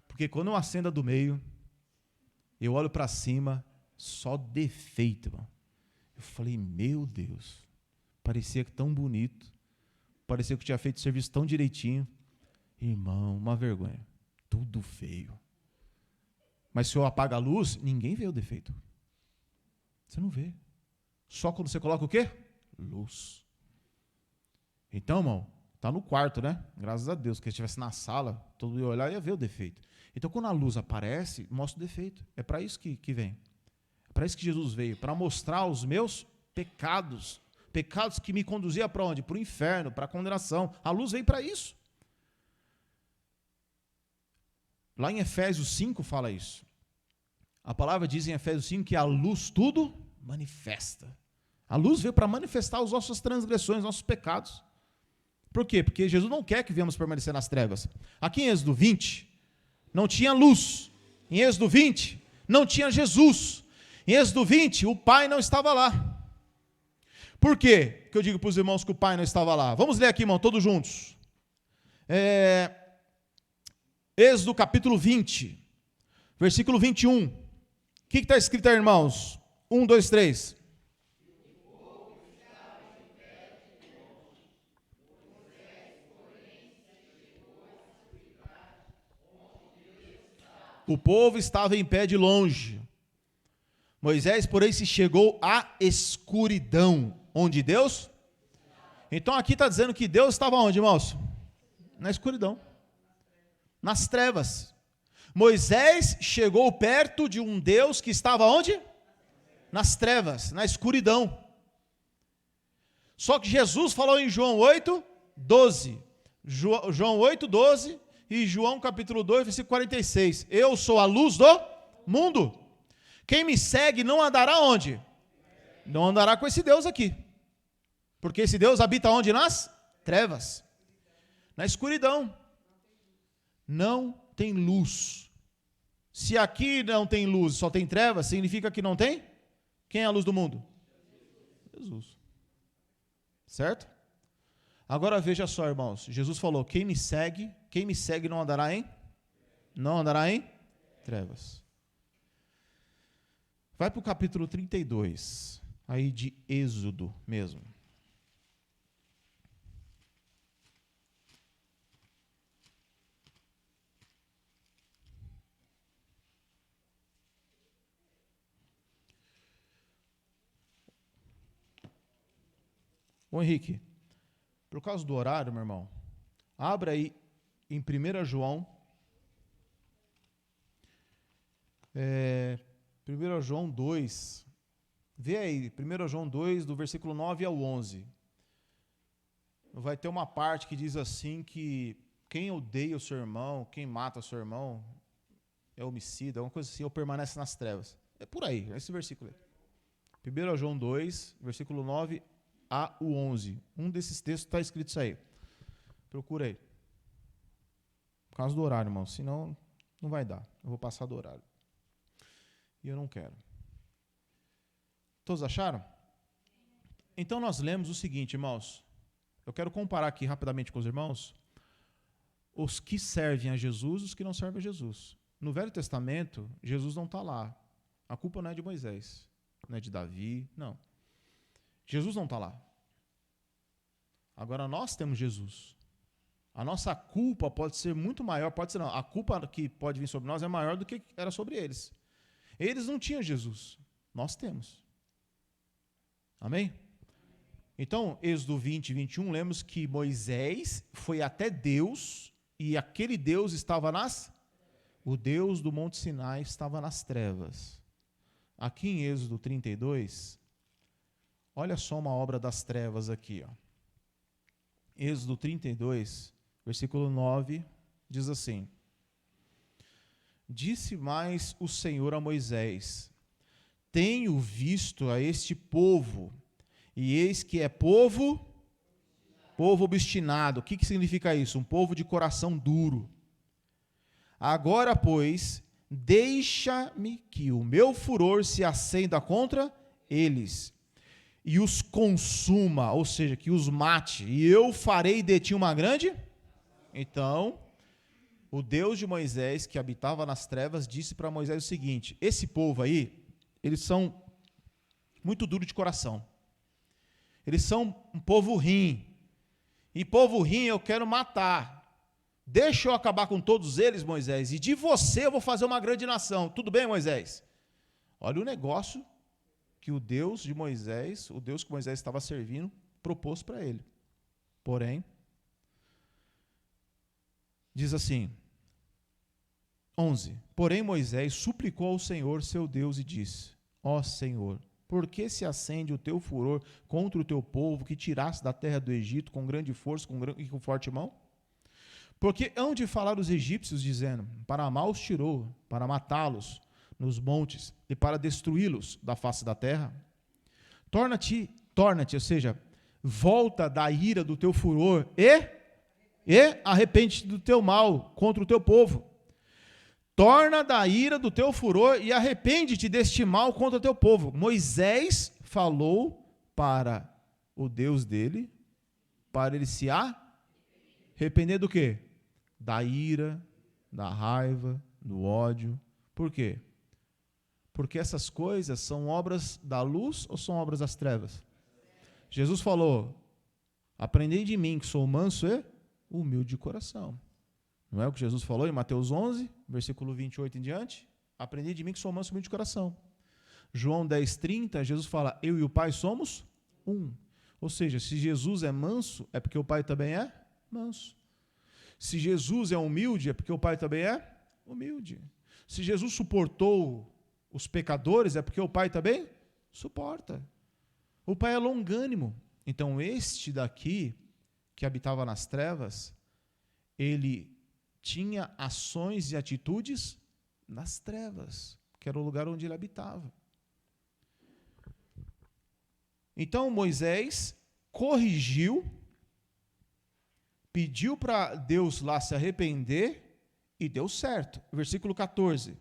Porque quando eu acendo a do meio, eu olho para cima, só defeito, mano. Eu falei, meu Deus, parecia que tão bonito, parecia que tinha feito o serviço tão direitinho. Irmão, uma vergonha, tudo feio. Mas se eu apago a luz, ninguém vê o defeito. Você não vê. Só quando você coloca o quê? Luz. Então, irmão, está no quarto, né? Graças a Deus, que se estivesse na sala, todo mundo ia olhar e ia ver o defeito. Então, quando a luz aparece, mostra o defeito. É para isso que vem. É para isso que Jesus veio, para mostrar os meus pecados. Pecados que me conduziam para onde? Para o inferno, para a condenação. A luz veio para isso. Lá em Efésios 5 fala isso. A palavra diz em Efésios 5 que a luz tudo manifesta. A luz veio para manifestar as nossas transgressões, nossos pecados. Por quê? Porque Jesus não quer que venhamos permanecer nas trevas. Aqui em Êxodo 20, não tinha luz. Em Êxodo 20, não tinha Jesus. Em Êxodo 20, o Pai não estava lá. Por quê que eu digo para os irmãos que o Pai não estava lá? Vamos ler aqui, irmão, todos juntos. Êxodo capítulo 20, versículo 21. O que está escrito aí, irmãos? 1, 2, 3. O povo estava em pé de longe. Moisés, porém, se chegou à escuridão. Onde Deus? Então aqui está dizendo que Deus estava onde, irmãos? Na escuridão. Nas trevas. Moisés chegou perto de um Deus que estava onde? Nas trevas, na escuridão. Só que Jesus falou em João 8, 12. João 8, 12 e João capítulo 2, versículo 46. Eu sou a luz do mundo. Quem me segue não andará onde? Não andará com esse Deus aqui. Porque esse Deus habita onde? Nas trevas. Na escuridão. Não tem luz. Se aqui não tem luz, só tem trevas, significa que não tem? Quem é a luz do mundo? Jesus. Certo? Agora veja só, irmãos. Jesus falou, quem me segue não andará em? Não andará em trevas. Vai para o capítulo 32, aí de Êxodo mesmo. Ô Henrique, por causa do horário, meu irmão, abra aí em 1 João, 1 João 2, vê aí, 1 João 2, do versículo 9 ao 11. Vai ter uma parte que diz assim que quem odeia o seu irmão, quem mata o seu irmão, é homicida, alguma coisa assim, ou permanece nas trevas. É por aí, esse versículo aí. 1 João 2, versículo 9 a 11. Um desses textos está escrito isso aí. Procura aí. Por causa do horário, irmão, senão não vai dar. Eu vou passar do horário. E eu não quero. Todos acharam? Então nós lemos o seguinte, irmãos. Eu quero comparar aqui rapidamente com os irmãos os que servem a Jesus e os que não servem a Jesus. No Velho Testamento, Jesus não está lá. A culpa não é de Moisés, não é de Davi, não. Jesus não está lá. Agora nós temos Jesus. A nossa culpa pode ser muito maior, pode ser não. A culpa que pode vir sobre nós é maior do que era sobre eles. Eles não tinham Jesus, nós temos. Amém? Então, Êxodo 20 e 21, lemos que Moisés foi até Deus, e aquele Deus estava o Deus do Monte Sinai estava nas trevas. Aqui em Êxodo 32, olha só uma obra das trevas aqui. Ó. Êxodo 32, versículo 9, diz assim: Disse mais o Senhor a Moisés: Tenho visto a este povo, e eis que é povo obstinado. O que significa isso? Um povo de coração duro. Agora, pois, deixa-me que o meu furor se acenda contra eles, e os consuma, ou seja, que os mate, e eu farei de ti uma grande... Então, o Deus de Moisés, que habitava nas trevas, disse para Moisés o seguinte: esse povo aí, eles são muito duros de coração. Eles são um povo ruim. E povo ruim eu quero matar. Deixa eu acabar com todos eles, Moisés, e de você eu vou fazer uma grande nação. Tudo bem, Moisés? Olha o negócio que o Deus de Moisés, o Deus que Moisés estava servindo, propôs para ele. Porém, diz assim, 11. Porém Moisés suplicou ao Senhor seu Deus e disse: Ó Senhor, por que se acende o teu furor contra o teu povo que tiraste da terra do Egito com grande força e com forte mão? Porque hão de falar os egípcios, dizendo: para mal os tirou, para matá-los. nos montes e para destruí-los da face da terra? Torna-te, ou seja, volta da ira do teu furor e arrepende-te do teu mal contra o teu povo. Torna da ira do teu furor e arrepende-te deste mal contra o teu povo. Moisés falou para o Deus dele, para ele se arrepender do quê? Da ira, da raiva, do ódio. Por quê? Porque essas coisas são obras da luz ou são obras das trevas? Jesus falou, aprendei de mim que sou manso e humilde de coração. Não é o que Jesus falou em Mateus 11, versículo 28 em diante? Aprendei de mim que sou manso e humilde de coração. João 10:30, Jesus fala, eu e o Pai somos um. Ou seja, se Jesus é manso, é porque o Pai também é manso. Se Jesus é humilde, é porque o Pai também é humilde. Se Jesus suportou os pecadores, é porque o Pai também suporta. O Pai é longânimo. Então, este daqui, que habitava nas trevas, ele tinha ações e atitudes nas trevas, que era o lugar onde ele habitava. Então, Moisés corrigiu, pediu para Deus lá se arrepender e deu certo. Versículo 14.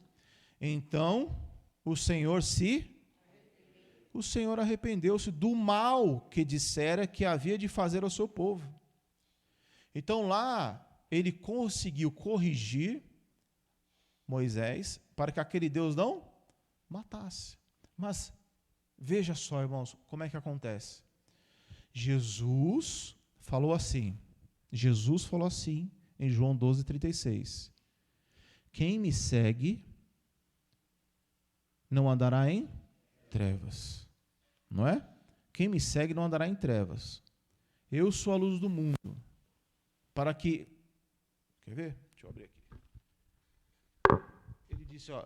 Então, o Senhor arrependeu-se do mal que dissera que havia de fazer ao seu povo. Então, lá, ele conseguiu corrigir Moisés para que aquele Deus não matasse. Mas, veja só, irmãos, como é que acontece. Jesus falou assim em João 12:36. Quem me segue não andará em trevas. Não é? Quem me segue não andará em trevas. Eu sou a luz do mundo. Para que... Quer ver? Deixa eu abrir aqui. Ele disse, ó,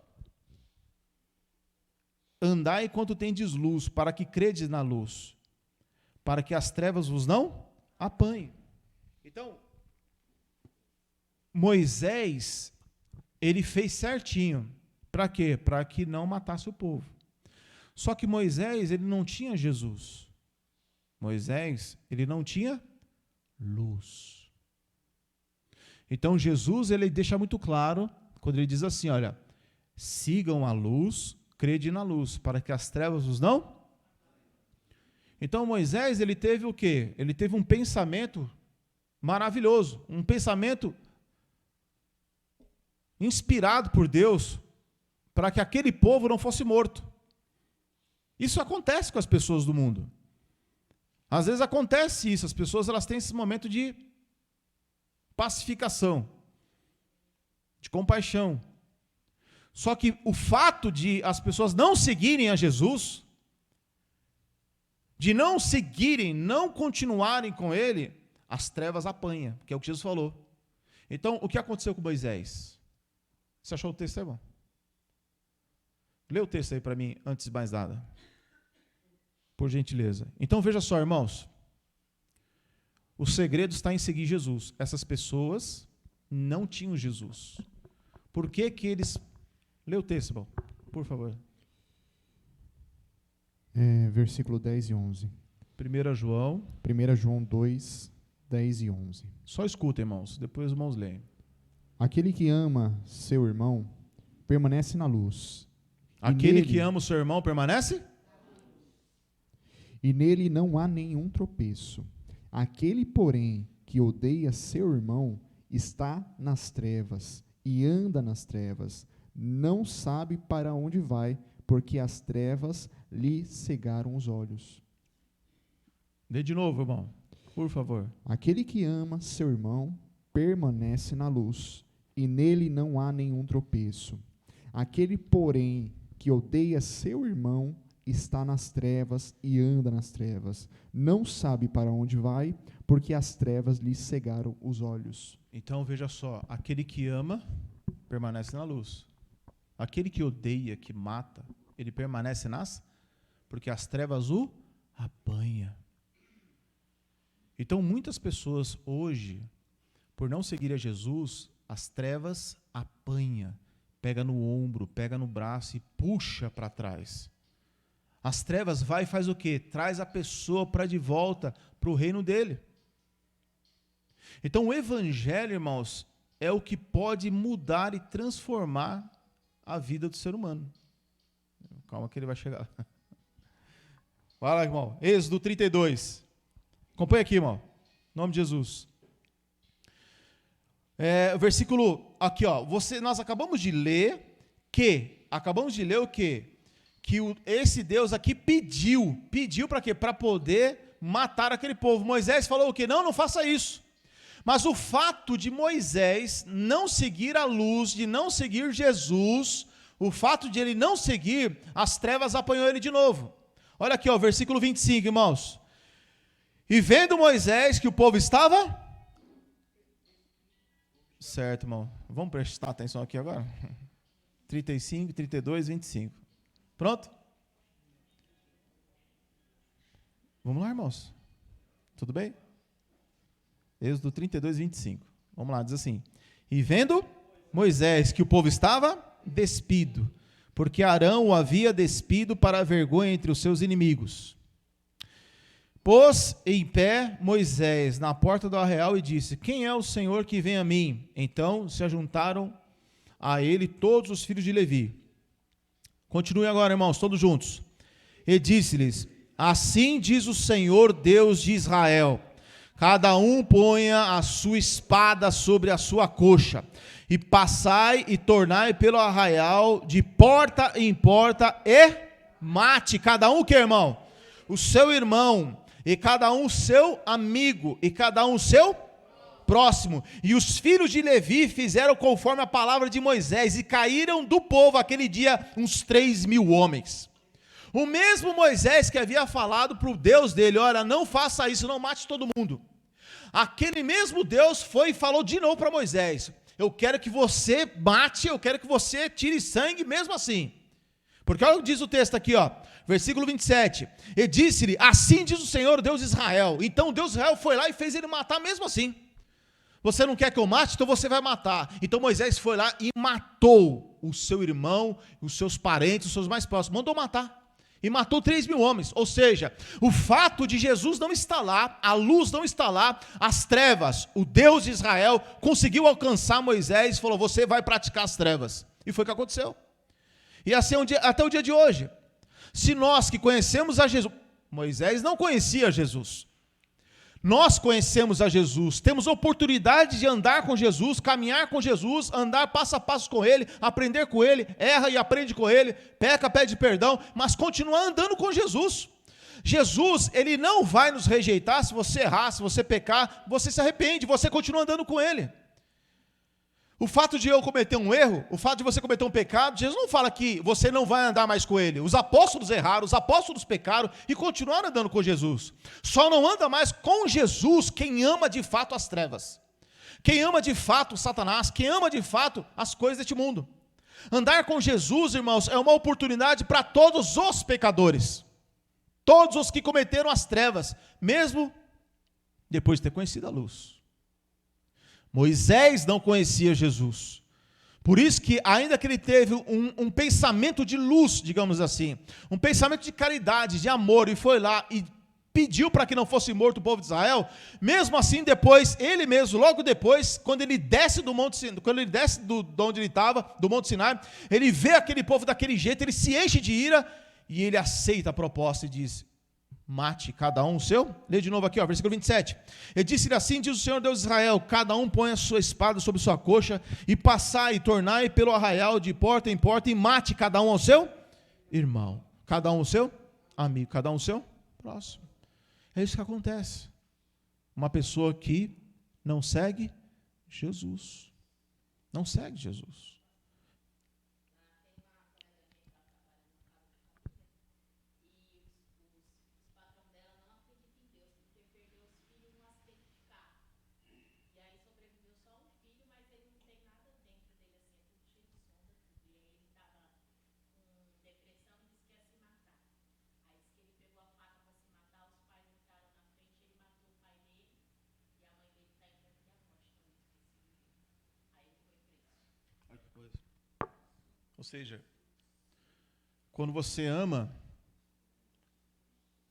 andai enquanto tendes luz, para que credes na luz, para que as trevas vos não apanhem. Então, Moisés, ele fez certinho. Para quê? Para que não matasse o povo. Só que Moisés, ele não tinha Jesus. Moisés, ele não tinha luz. Então, Jesus, ele deixa muito claro, quando ele diz assim, olha, sigam a luz, crede na luz, para que as trevas os não. Então, Moisés, ele teve o quê? Ele teve um pensamento maravilhoso, um pensamento inspirado por Deus, para que aquele povo não fosse morto. Isso acontece com as pessoas do mundo. Às vezes acontece isso, as pessoas elas têm esse momento de pacificação, de compaixão. Só que o fato de as pessoas não seguirem a Jesus, de não seguirem, não continuarem com ele, as trevas apanham, que é o que Jesus falou. Então, o que aconteceu com Moisés? Você achou o texto, irmão? Lê o texto aí para mim, antes de mais nada. Por gentileza. Então, veja só, irmãos. O segredo está em seguir Jesus. Essas pessoas não tinham Jesus. Por que que eles... Lê o texto, irmão, por favor. Versículo 10 e 11. 1 João. 1 João 2, 10 e 11. Só escuta, irmãos, depois os irmãos leem. Aquele que ama seu irmão permanece na luz. Aquele que ama o seu irmão permanece? E nele não há nenhum tropeço. Aquele, porém, que odeia seu irmão está nas trevas e anda nas trevas. Não sabe para onde vai, porque as trevas lhe cegaram os olhos. Lê de novo, irmão, por favor. Aquele que ama seu irmão permanece na luz, e nele não há nenhum tropeço. Aquele, porém, que odeia seu irmão está nas trevas e anda nas trevas. Não sabe para onde vai, porque as trevas lhe cegaram os olhos. Então, veja só, aquele que ama permanece na luz. Aquele que odeia, que mata, ele permanece porque as trevas o apanham. Então, muitas pessoas hoje, por não seguir a Jesus, as trevas apanham, pega no ombro, pega no braço e puxa para trás. As trevas vai e faz o quê? Traz a pessoa para de volta para o reino dele. Então o evangelho, irmãos, é o que pode mudar e transformar a vida do ser humano. Calma que ele vai chegar. Vai lá, irmão. Êxodo 32. Acompanha aqui, irmão. Em nome de Jesus. O versículo aqui, ó. Nós acabamos de ler o quê? Esse Deus aqui pediu para quê? Para poder matar aquele povo. Moisés falou o quê? Não faça isso. Mas o fato de Moisés não seguir a luz, de não seguir Jesus, o fato de ele não seguir, as trevas apanhou ele de novo. Olha aqui, ó, versículo 25, irmãos. E vendo Moisés que o povo estava... Certo, irmão. Vamos prestar atenção aqui agora? 35, 32, 25. Pronto? Vamos lá, irmãos. Tudo bem? Êxodo 32, 25. Vamos lá, diz assim. E vendo Moisés que o povo estava despido, porque Arão o havia despido para a vergonha entre os seus inimigos. Pôs em pé Moisés na porta do arraial e disse: quem é o Senhor que vem a mim? Então se ajuntaram a ele todos os filhos de Levi. Continue agora, irmãos, todos juntos. E disse-lhes: assim diz o Senhor Deus de Israel: cada um ponha a sua espada sobre a sua coxa, e passai e tornai pelo arraial de porta em porta, e mate cada um, que irmão? O seu irmão, e cada um o seu amigo, e cada um o seu próximo. E os filhos de Levi fizeram conforme a palavra de Moisés, e caíram do povo aquele dia uns 3.000 homens. O mesmo Moisés que havia falado para o Deus dele: olha, não faça isso, não mate todo mundo. Aquele mesmo Deus foi e falou de novo para Moisés: eu quero que você mate, eu quero que você tire sangue mesmo assim. Porque olha o que diz o texto aqui, ó, versículo 27. E disse-lhe: assim diz o Senhor Deus de Israel. Então Deus de Israel foi lá e fez ele matar mesmo assim. Você não quer que eu mate? Então você vai matar. Então Moisés foi lá e matou o seu irmão, os seus parentes, os seus mais próximos. Mandou matar. E matou 3.000 homens. Ou seja, o fato de Jesus não estar lá, a luz não está lá, as trevas, o Deus de Israel conseguiu alcançar Moisés e falou: você vai praticar as trevas. E foi o que aconteceu. E assim até o dia de hoje. Se nós que conhecemos a Jesus, Moisés não conhecia Jesus. Nós conhecemos a Jesus, temos oportunidade de andar com Jesus, caminhar com Jesus, andar passo a passo com Ele, aprender com Ele, erra e aprende com Ele, peca, pede perdão, mas continuar andando com Jesus. Jesus, Ele não vai nos rejeitar se você errar, se você pecar, você se arrepende, você continua andando com Ele. O fato de eu cometer um erro, o fato de você cometer um pecado, Jesus não fala que você não vai andar mais com Ele. Os apóstolos erraram, os apóstolos pecaram e continuaram andando com Jesus. Só não anda mais com Jesus quem ama de fato as trevas. Quem ama de fato Satanás, quem ama de fato as coisas deste mundo. Andar com Jesus, irmãos, é uma oportunidade para todos os pecadores. Todos os que cometeram as trevas, mesmo depois de ter conhecido a luz. Moisés não conhecia Jesus. Por isso que, ainda que ele teve um pensamento de luz, digamos assim, um pensamento de caridade, de amor, e foi lá e pediu para que não fosse morto o povo de Israel, mesmo assim depois, ele mesmo, logo depois, quando ele desce do monte, quando ele desce de onde ele estava, do Monte Sinai, ele vê aquele povo daquele jeito, ele se enche de ira, e ele aceita a proposta e diz: mate cada um o seu. Lê de novo aqui, ó, versículo 27. E disse-lhe: assim diz o Senhor Deus de Israel: cada um põe a sua espada sobre sua coxa, e passai e tornai pelo arraial de porta em porta, e mate cada um ao seu irmão, cada um ao seu amigo, cada um ao seu próximo. É isso que acontece. Uma pessoa que não segue Jesus. Não segue Jesus. Ou seja, quando você ama,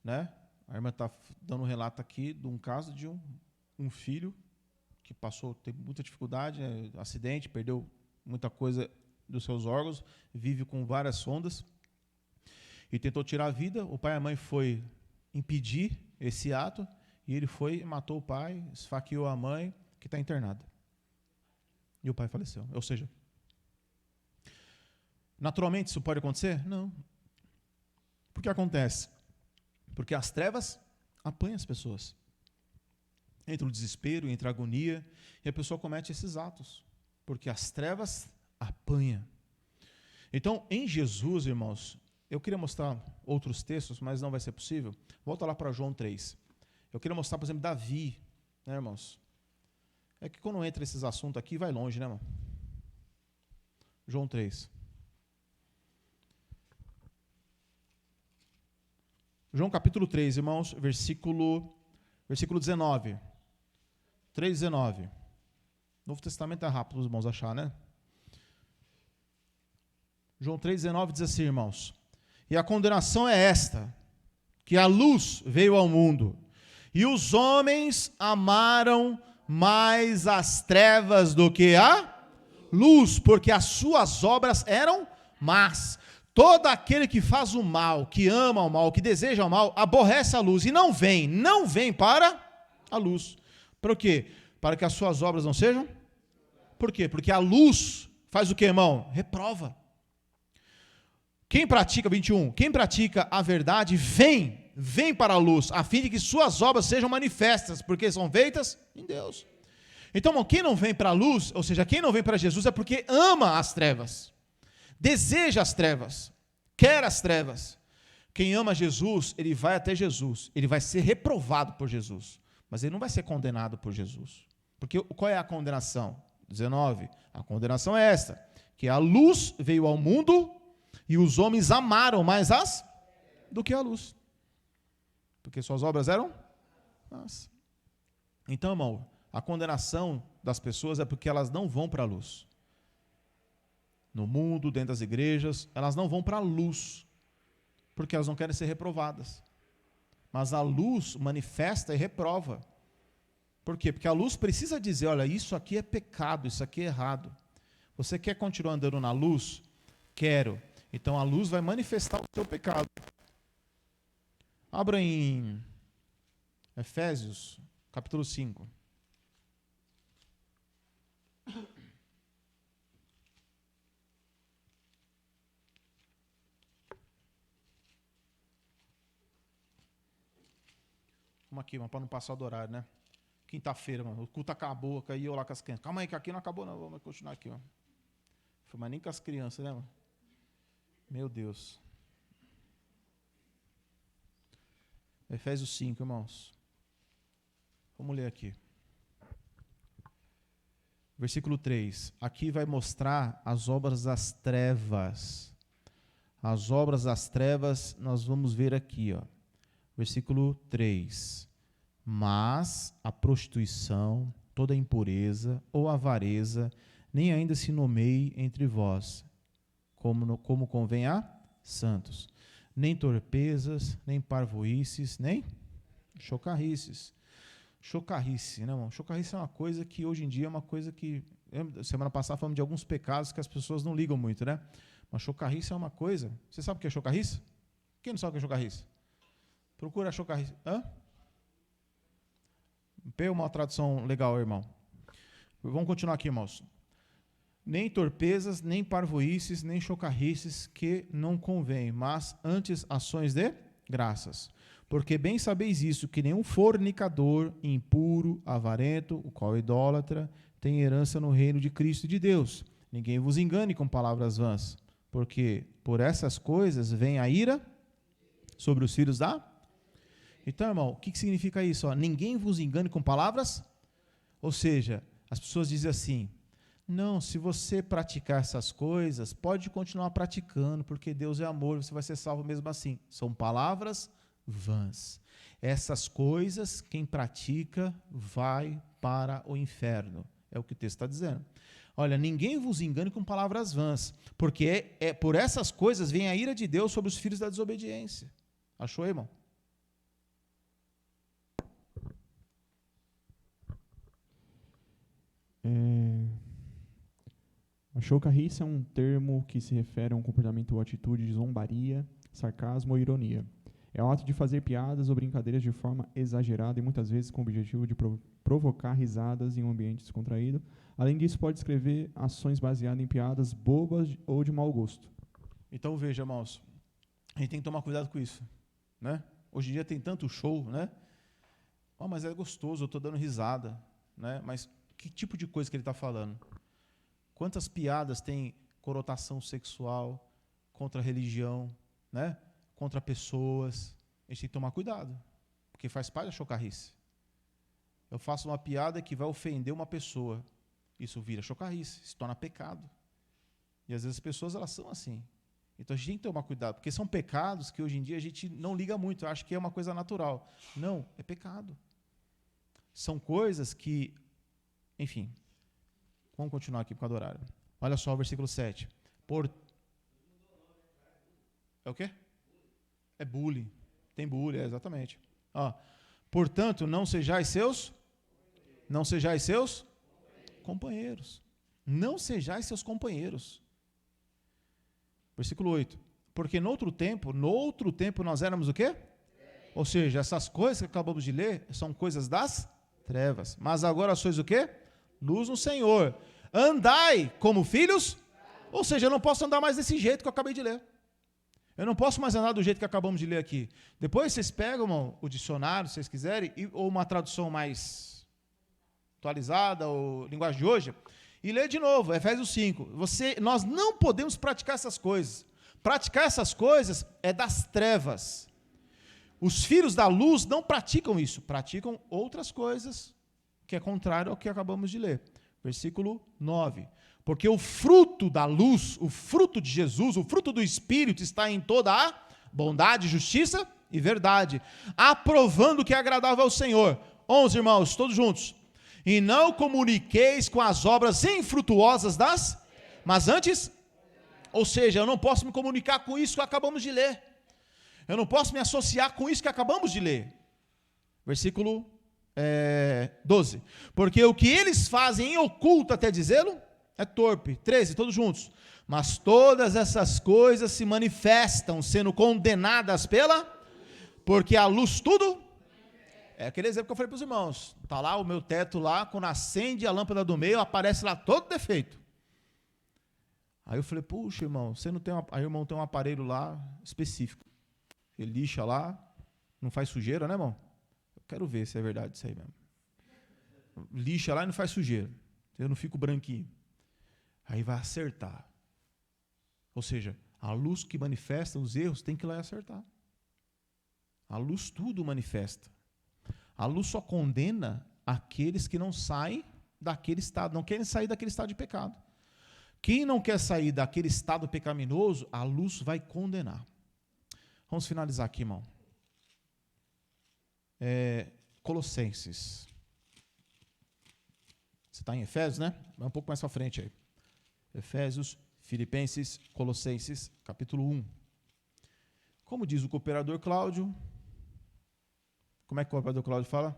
né? A irmã está dando um relato aqui de um caso de um filho que teve muita dificuldade, acidente, perdeu muita coisa dos seus órgãos, vive com várias sondas e tentou tirar a vida. O pai e a mãe foi impedir esse ato e ele foi e matou o pai, esfaqueou a mãe, que está internada. E o pai faleceu. Ou seja, naturalmente isso pode acontecer? Não. Por que acontece? Porque as trevas apanham as pessoas. Entra o desespero, entra a agonia, e a pessoa comete esses atos. Porque as trevas apanham. Então, em Jesus, irmãos, eu queria mostrar outros textos, mas não vai ser possível. Volta lá para João 3. Eu queria mostrar, por exemplo, Davi, né, irmãos? É que quando entra esses assuntos aqui, vai longe, né, irmão? João 3. João capítulo 3, irmãos, versículo 19. 3:19. Novo Testamento é rápido, os irmãos achar, né? João 3:19 diz assim, irmãos: e a condenação é esta, que a luz veio ao mundo, e os homens amaram mais as trevas do que a luz, porque as suas obras eram más. Todo aquele que faz o mal, que ama o mal, que deseja o mal, aborrece a luz e não vem para a luz. Para o quê? Para que as suas obras não sejam? Por quê? Porque a luz faz o quê, irmão? Reprova. Quem pratica, 21, quem pratica a verdade, vem para a luz, a fim de que suas obras sejam manifestas, porque são feitas em Deus. Então, irmão, quem não vem para a luz, ou seja, quem não vem para Jesus é porque ama as trevas, deseja as trevas, quer as trevas. Quem ama Jesus, ele vai até Jesus, ele vai ser reprovado por Jesus, mas ele não vai ser condenado por Jesus. Porque qual é a condenação? 19, a condenação é esta, que a luz veio ao mundo e os homens amaram mais as do que a luz, porque suas obras eram más. Então, irmão, a condenação das pessoas é porque elas não vão para a luz. No mundo, dentro das igrejas, elas não vão para a luz, porque elas não querem ser reprovadas. Mas a luz manifesta e reprova. Por quê? Porque a luz precisa dizer, olha, isso aqui é pecado, isso aqui é errado. Você quer continuar andando na luz? Quero. Então a luz vai manifestar o seu pecado. Abra em Efésios, capítulo 5. Vamos aqui, para não passar do horário, né? Quinta-feira, mano, o culto acabou, caiu lá com as crianças. Calma aí, que aqui não acabou não, vamos continuar aqui, mano. Foi, mas nem com as crianças, né, mano? Meu Deus. Efésios 5, irmãos. Vamos ler aqui. Versículo 3. Aqui vai mostrar as obras das trevas. As obras das trevas nós vamos ver aqui, ó. Versículo 3. Mas a prostituição, toda impureza ou avareza, nem ainda se nomeie entre vós, como convém a santos. Nem torpezas, nem parvoíces, nem chocarrices. Chocarrice, né, irmão? Chocarrice é uma coisa que hoje em dia é uma coisa que... Semana passada falamos de alguns pecados que as pessoas não ligam muito, né? Mas chocarrice é uma coisa... Você sabe o que é chocarrice? Quem não sabe o que é chocarrice? Procura chocarrice. Hã? Pega uma tradução legal, irmão. Vamos continuar aqui, irmãos. Nem torpezas, nem parvoíces, nem chocarrices, que não convém, mas antes ações de graças. Porque bem sabeis isso, que nenhum fornicador, impuro, avarento, o qual é idólatra, tem herança no reino de Cristo e de Deus. Ninguém vos engane com palavras vãs, porque por essas coisas vem a ira sobre os filhos da... Então, irmão, o que significa isso? Ó, ninguém vos engane com palavras, ou seja, as pessoas dizem assim, não, se você praticar essas coisas, pode continuar praticando, porque Deus é amor, você vai ser salvo mesmo assim. São palavras vãs. Essas coisas, quem pratica, vai para o inferno. É o que o texto está dizendo. Olha, ninguém vos engane com palavras vãs, porque por essas coisas vem a ira de Deus sobre os filhos da desobediência. Achou, irmão? A chocarrice é um termo que se refere a um comportamento ou atitude de zombaria, sarcasmo ou ironia. É o ato de fazer piadas ou brincadeiras de forma exagerada e muitas vezes com o objetivo de provocar risadas em um ambiente descontraído. Além disso, pode descrever ações baseadas em piadas bobas ou de mau gosto. Então veja, irmãos, a gente tem que tomar cuidado com isso, né? Hoje em dia tem tanto show, né? Oh, mas é gostoso, eu estou dando risada, né? Mas que tipo de coisa que ele está falando? Quantas piadas tem conotação sexual, contra a religião, né? Contra pessoas? A gente tem que tomar cuidado, porque faz parte da chocarrice. Eu faço uma piada que vai ofender uma pessoa, isso vira chocarrice, se torna pecado. E às vezes as pessoas elas são assim. Então a gente tem que tomar cuidado, porque são pecados que hoje em dia a gente não liga muito, acha que é uma coisa natural. Não, é pecado. São coisas que, enfim, vamos continuar aqui por causa do horário. Olha só o versículo 7. É o quê? É bullying. Tem bullying, exatamente. Portanto, não sejais seus companheiros. Não sejais seus companheiros. Versículo 8. Porque no outro tempo nós éramos o quê? Ou seja, essas coisas que acabamos de ler são coisas das trevas. Mas agora sois o quê? Luz no Senhor. Andai como filhos. Ou seja, eu não posso andar mais desse jeito que eu acabei de ler. Eu não posso mais andar do jeito que acabamos de ler aqui. Depois vocês pegam o dicionário, se vocês quiserem, ou uma tradução mais atualizada, ou linguagem de hoje, e lê de novo, Efésios 5. Nós não podemos praticar essas coisas. Praticar essas coisas é das trevas. Os filhos da luz não praticam isso, praticam outras coisas, que é contrário ao que acabamos de ler. Versículo 9. Porque o fruto da luz, o fruto de Jesus, o fruto do Espírito está em toda a bondade, justiça e verdade, aprovando o que é agradável ao Senhor. 11, irmãos, todos juntos. E não comuniqueis com as obras infrutuosas mas antes, ou seja, eu não posso me comunicar com isso que acabamos de ler. Eu não posso me associar com isso que acabamos de ler. Versículo 12. Porque o que eles fazem em oculto, até dizê-lo, é torpe. 13, todos juntos. Mas todas essas coisas se manifestam, sendo condenadas porque a luz tudo. É aquele exemplo que eu falei para os irmãos. Está lá o meu teto lá, quando acende a lâmpada do meio, aparece lá todo defeito. Aí eu falei, puxa, irmão, você não tem aí o irmão tem um aparelho lá específico. Ele lixa lá, não faz sujeira, né, irmão? Eu quero ver se é verdade isso aí mesmo. Lixa lá e não faz sujeira. Eu não fico branquinho. Aí vai acertar. Ou seja, a luz que manifesta os erros tem que ir lá e acertar. A luz tudo manifesta. A luz só condena aqueles que não saem daquele estado, não querem sair daquele estado de pecado. Quem não quer sair daquele estado pecaminoso, a luz vai condenar. Vamos finalizar aqui, irmão. Colossenses. Você está em Efésios, né? Vai um pouco mais para frente aí. Efésios, Filipenses, Colossenses, capítulo 1. Como diz o cooperador Cláudio, como é que o cooperador Cláudio fala?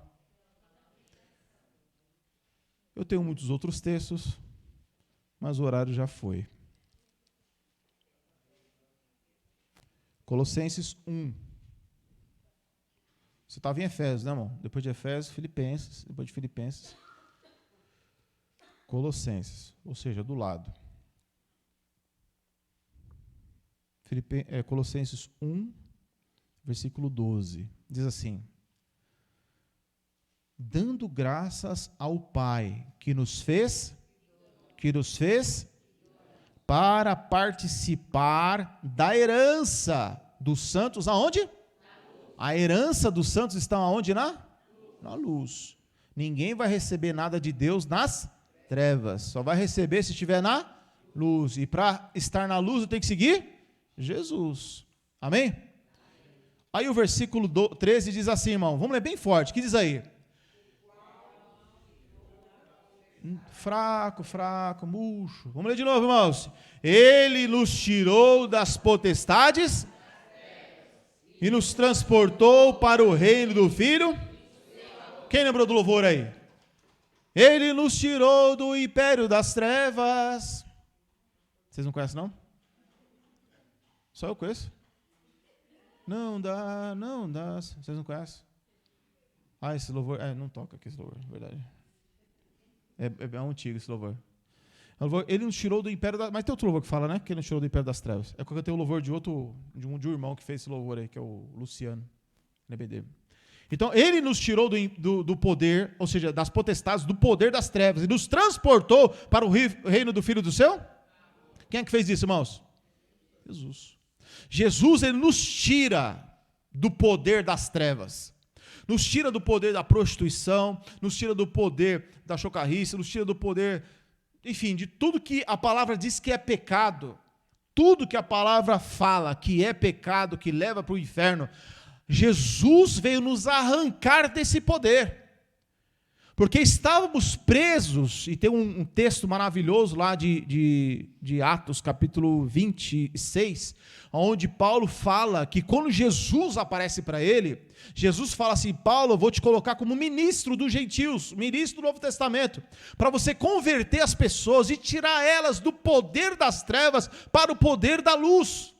Eu tenho muitos outros textos, mas o horário já foi. Colossenses 1. Você estava em Efésios, né, irmão? Depois de Efésios, Filipenses, depois de Filipenses, Colossenses, ou seja, do lado. Colossenses 1, versículo 12. Diz assim: dando graças ao Pai que nos fez para participar da herança dos santos, aonde? A herança dos santos está aonde? Na luz. Ninguém vai receber nada de Deus nas trevas, só vai receber se estiver na luz. E para estar na luz eu tenho que seguir Jesus. Amém? Aí o versículo 13 diz assim, irmão, vamos ler bem forte, o que diz aí? Fraco, murcho. Vamos ler de novo, irmãos. Ele nos tirou das potestades e nos transportou para o reino do Filho. Quem lembrou do louvor aí? Ele nos tirou do império das trevas. Vocês não conhecem, não? Só eu conheço. Não dá. Vocês não conhecem? Esse louvor. Não toca aqui esse louvor, verdade. É antigo esse louvor. Ele nos tirou do império das... Mas tem outro louvor que fala, né? Que ele nos tirou do império das trevas. É porque eu tenho o louvor de um irmão que fez esse louvor aí, que é o Luciano, NBD. Então, ele nos tirou do poder, ou seja, das potestades, do poder das trevas, e nos transportou para o reino do Filho do seu? Quem é que fez isso, irmãos? Jesus. Jesus, ele nos tira do poder das trevas. Nos tira do poder da prostituição, nos tira do poder da chocarrice, nos tira do poder, enfim, de tudo que a palavra diz que é pecado. Tudo que a palavra fala que é pecado, que leva para o inferno. Jesus veio nos arrancar desse poder. Porque estávamos presos, e tem um texto maravilhoso lá de Atos, capítulo 26, onde Paulo fala que quando Jesus aparece para ele, Jesus fala assim: Paulo, eu vou te colocar como ministro dos gentios, ministro do Novo Testamento, para você converter as pessoas e tirar elas do poder das trevas para o poder da luz.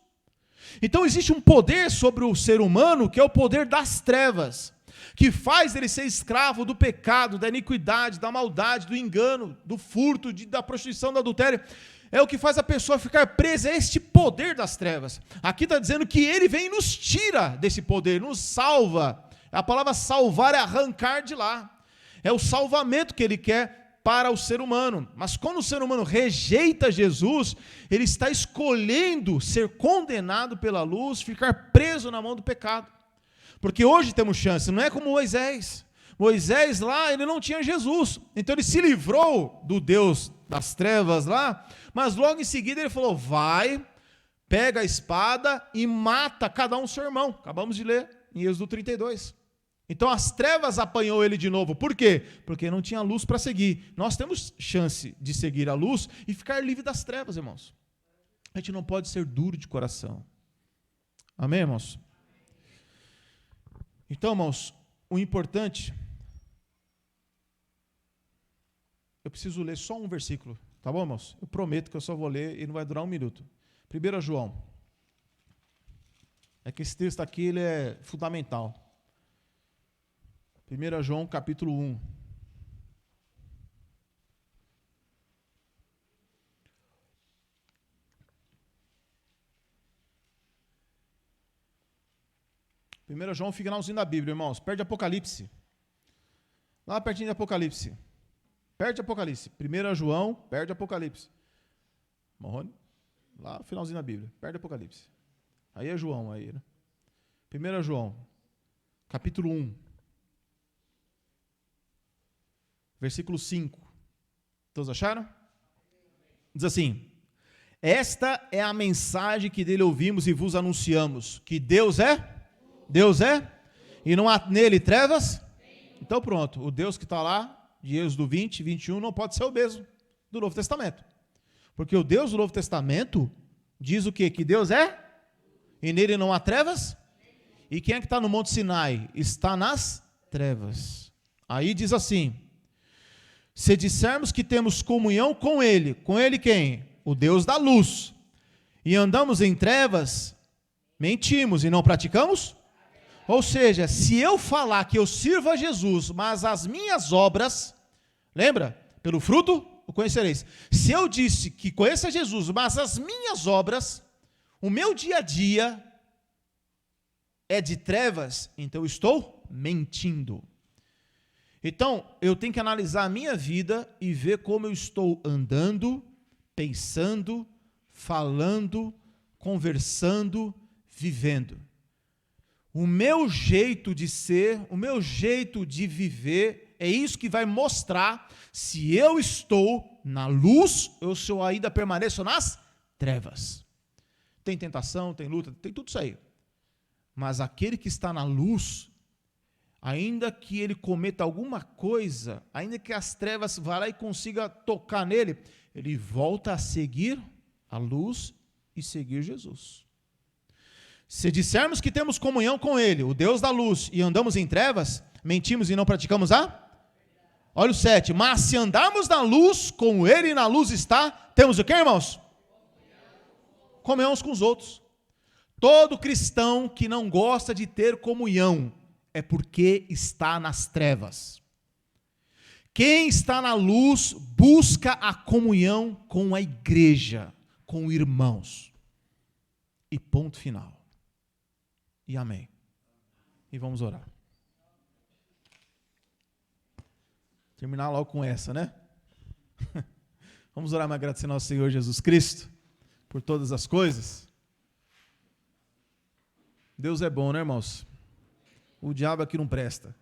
Então existe um poder sobre o ser humano que é o poder das trevas, que faz ele ser escravo do pecado, da iniquidade, da maldade, do engano, do furto, da prostituição, do adultério. É o que faz a pessoa ficar presa a este poder das trevas. Aqui está dizendo que ele vem e nos tira desse poder, nos salva. A palavra salvar é arrancar de lá. É o salvamento que ele quer para o ser humano. Mas quando o ser humano rejeita Jesus, ele está escolhendo ser condenado pela luz, ficar preso na mão do pecado. Porque hoje temos chance, não é como Moisés. Moisés lá, ele não tinha Jesus. Então ele se livrou do Deus das trevas lá, mas logo em seguida ele falou: vai, pega a espada e mata cada um seu irmão. Acabamos de ler em Êxodo 32. Então as trevas apanhou ele de novo. Por quê? Porque não tinha luz para seguir. Nós temos chance de seguir a luz e ficar livre das trevas, irmãos. A gente não pode ser duro de coração. Amém, irmãos? Então, irmãos, o importante... Eu preciso ler só um versículo, tá bom, irmãos? Eu prometo que eu só vou ler e não vai durar 1 minuto. 1 João. É que esse texto aqui ele é fundamental. 1 João, capítulo 1. João fica finalzinho da Bíblia, irmãos. Perde Apocalipse. Lá pertinho de Apocalipse. Perde Apocalipse. 1 João, perde Apocalipse. Marrone, lá no finalzinho da Bíblia. Perde Apocalipse. Aí é João, aí, né? 1 João, capítulo 1. Versículo 5. Todos acharam? Diz assim: esta é a mensagem que dele ouvimos e vos anunciamos, que Deus é? Deus é? E não há nele trevas? Então pronto, o Deus que está lá, de Êxodo 20, 21, não pode ser o mesmo do Novo Testamento. Porque o Deus do Novo Testamento diz o quê? Que Deus é? E nele não há trevas? E quem é que está no Monte Sinai? Está nas trevas. Aí diz assim: se dissermos que temos comunhão com ele quem? O Deus da luz, e andamos em trevas, mentimos e não praticamos? Ou seja, se eu falar que eu sirvo a Jesus, mas as minhas obras, lembra? Pelo fruto o conhecereis. Se eu disse que conheço a Jesus, mas as minhas obras, o meu dia a dia é de trevas, então eu estou mentindo. Então, eu tenho que analisar a minha vida e ver como eu estou andando, pensando, falando, conversando, vivendo. O meu jeito de ser, o meu jeito de viver, é isso que vai mostrar se eu estou na luz ou se eu ainda permaneço nas trevas. Tem tentação, tem luta, tem tudo isso aí. Mas aquele que está na luz, ainda que ele cometa alguma coisa, ainda que as trevas vá lá e consiga tocar nele, ele volta a seguir a luz e seguir Jesus. Se dissermos que temos comunhão com ele, o Deus da luz, e andamos em trevas, mentimos e não praticamos a? Olha o 7. Mas se andarmos na luz, como ele na luz está, temos o que, irmãos? Comunhão uns com os outros. Todo cristão que não gosta de ter comunhão é porque está nas trevas. Quem está na luz busca a comunhão com a igreja, com irmãos. E ponto final. E amém. E vamos orar. Terminar logo com essa, né? Vamos orar, mas agradecendo ao Senhor Jesus Cristo por todas as coisas. Deus é bom, né, irmãos? O diabo aqui não presta.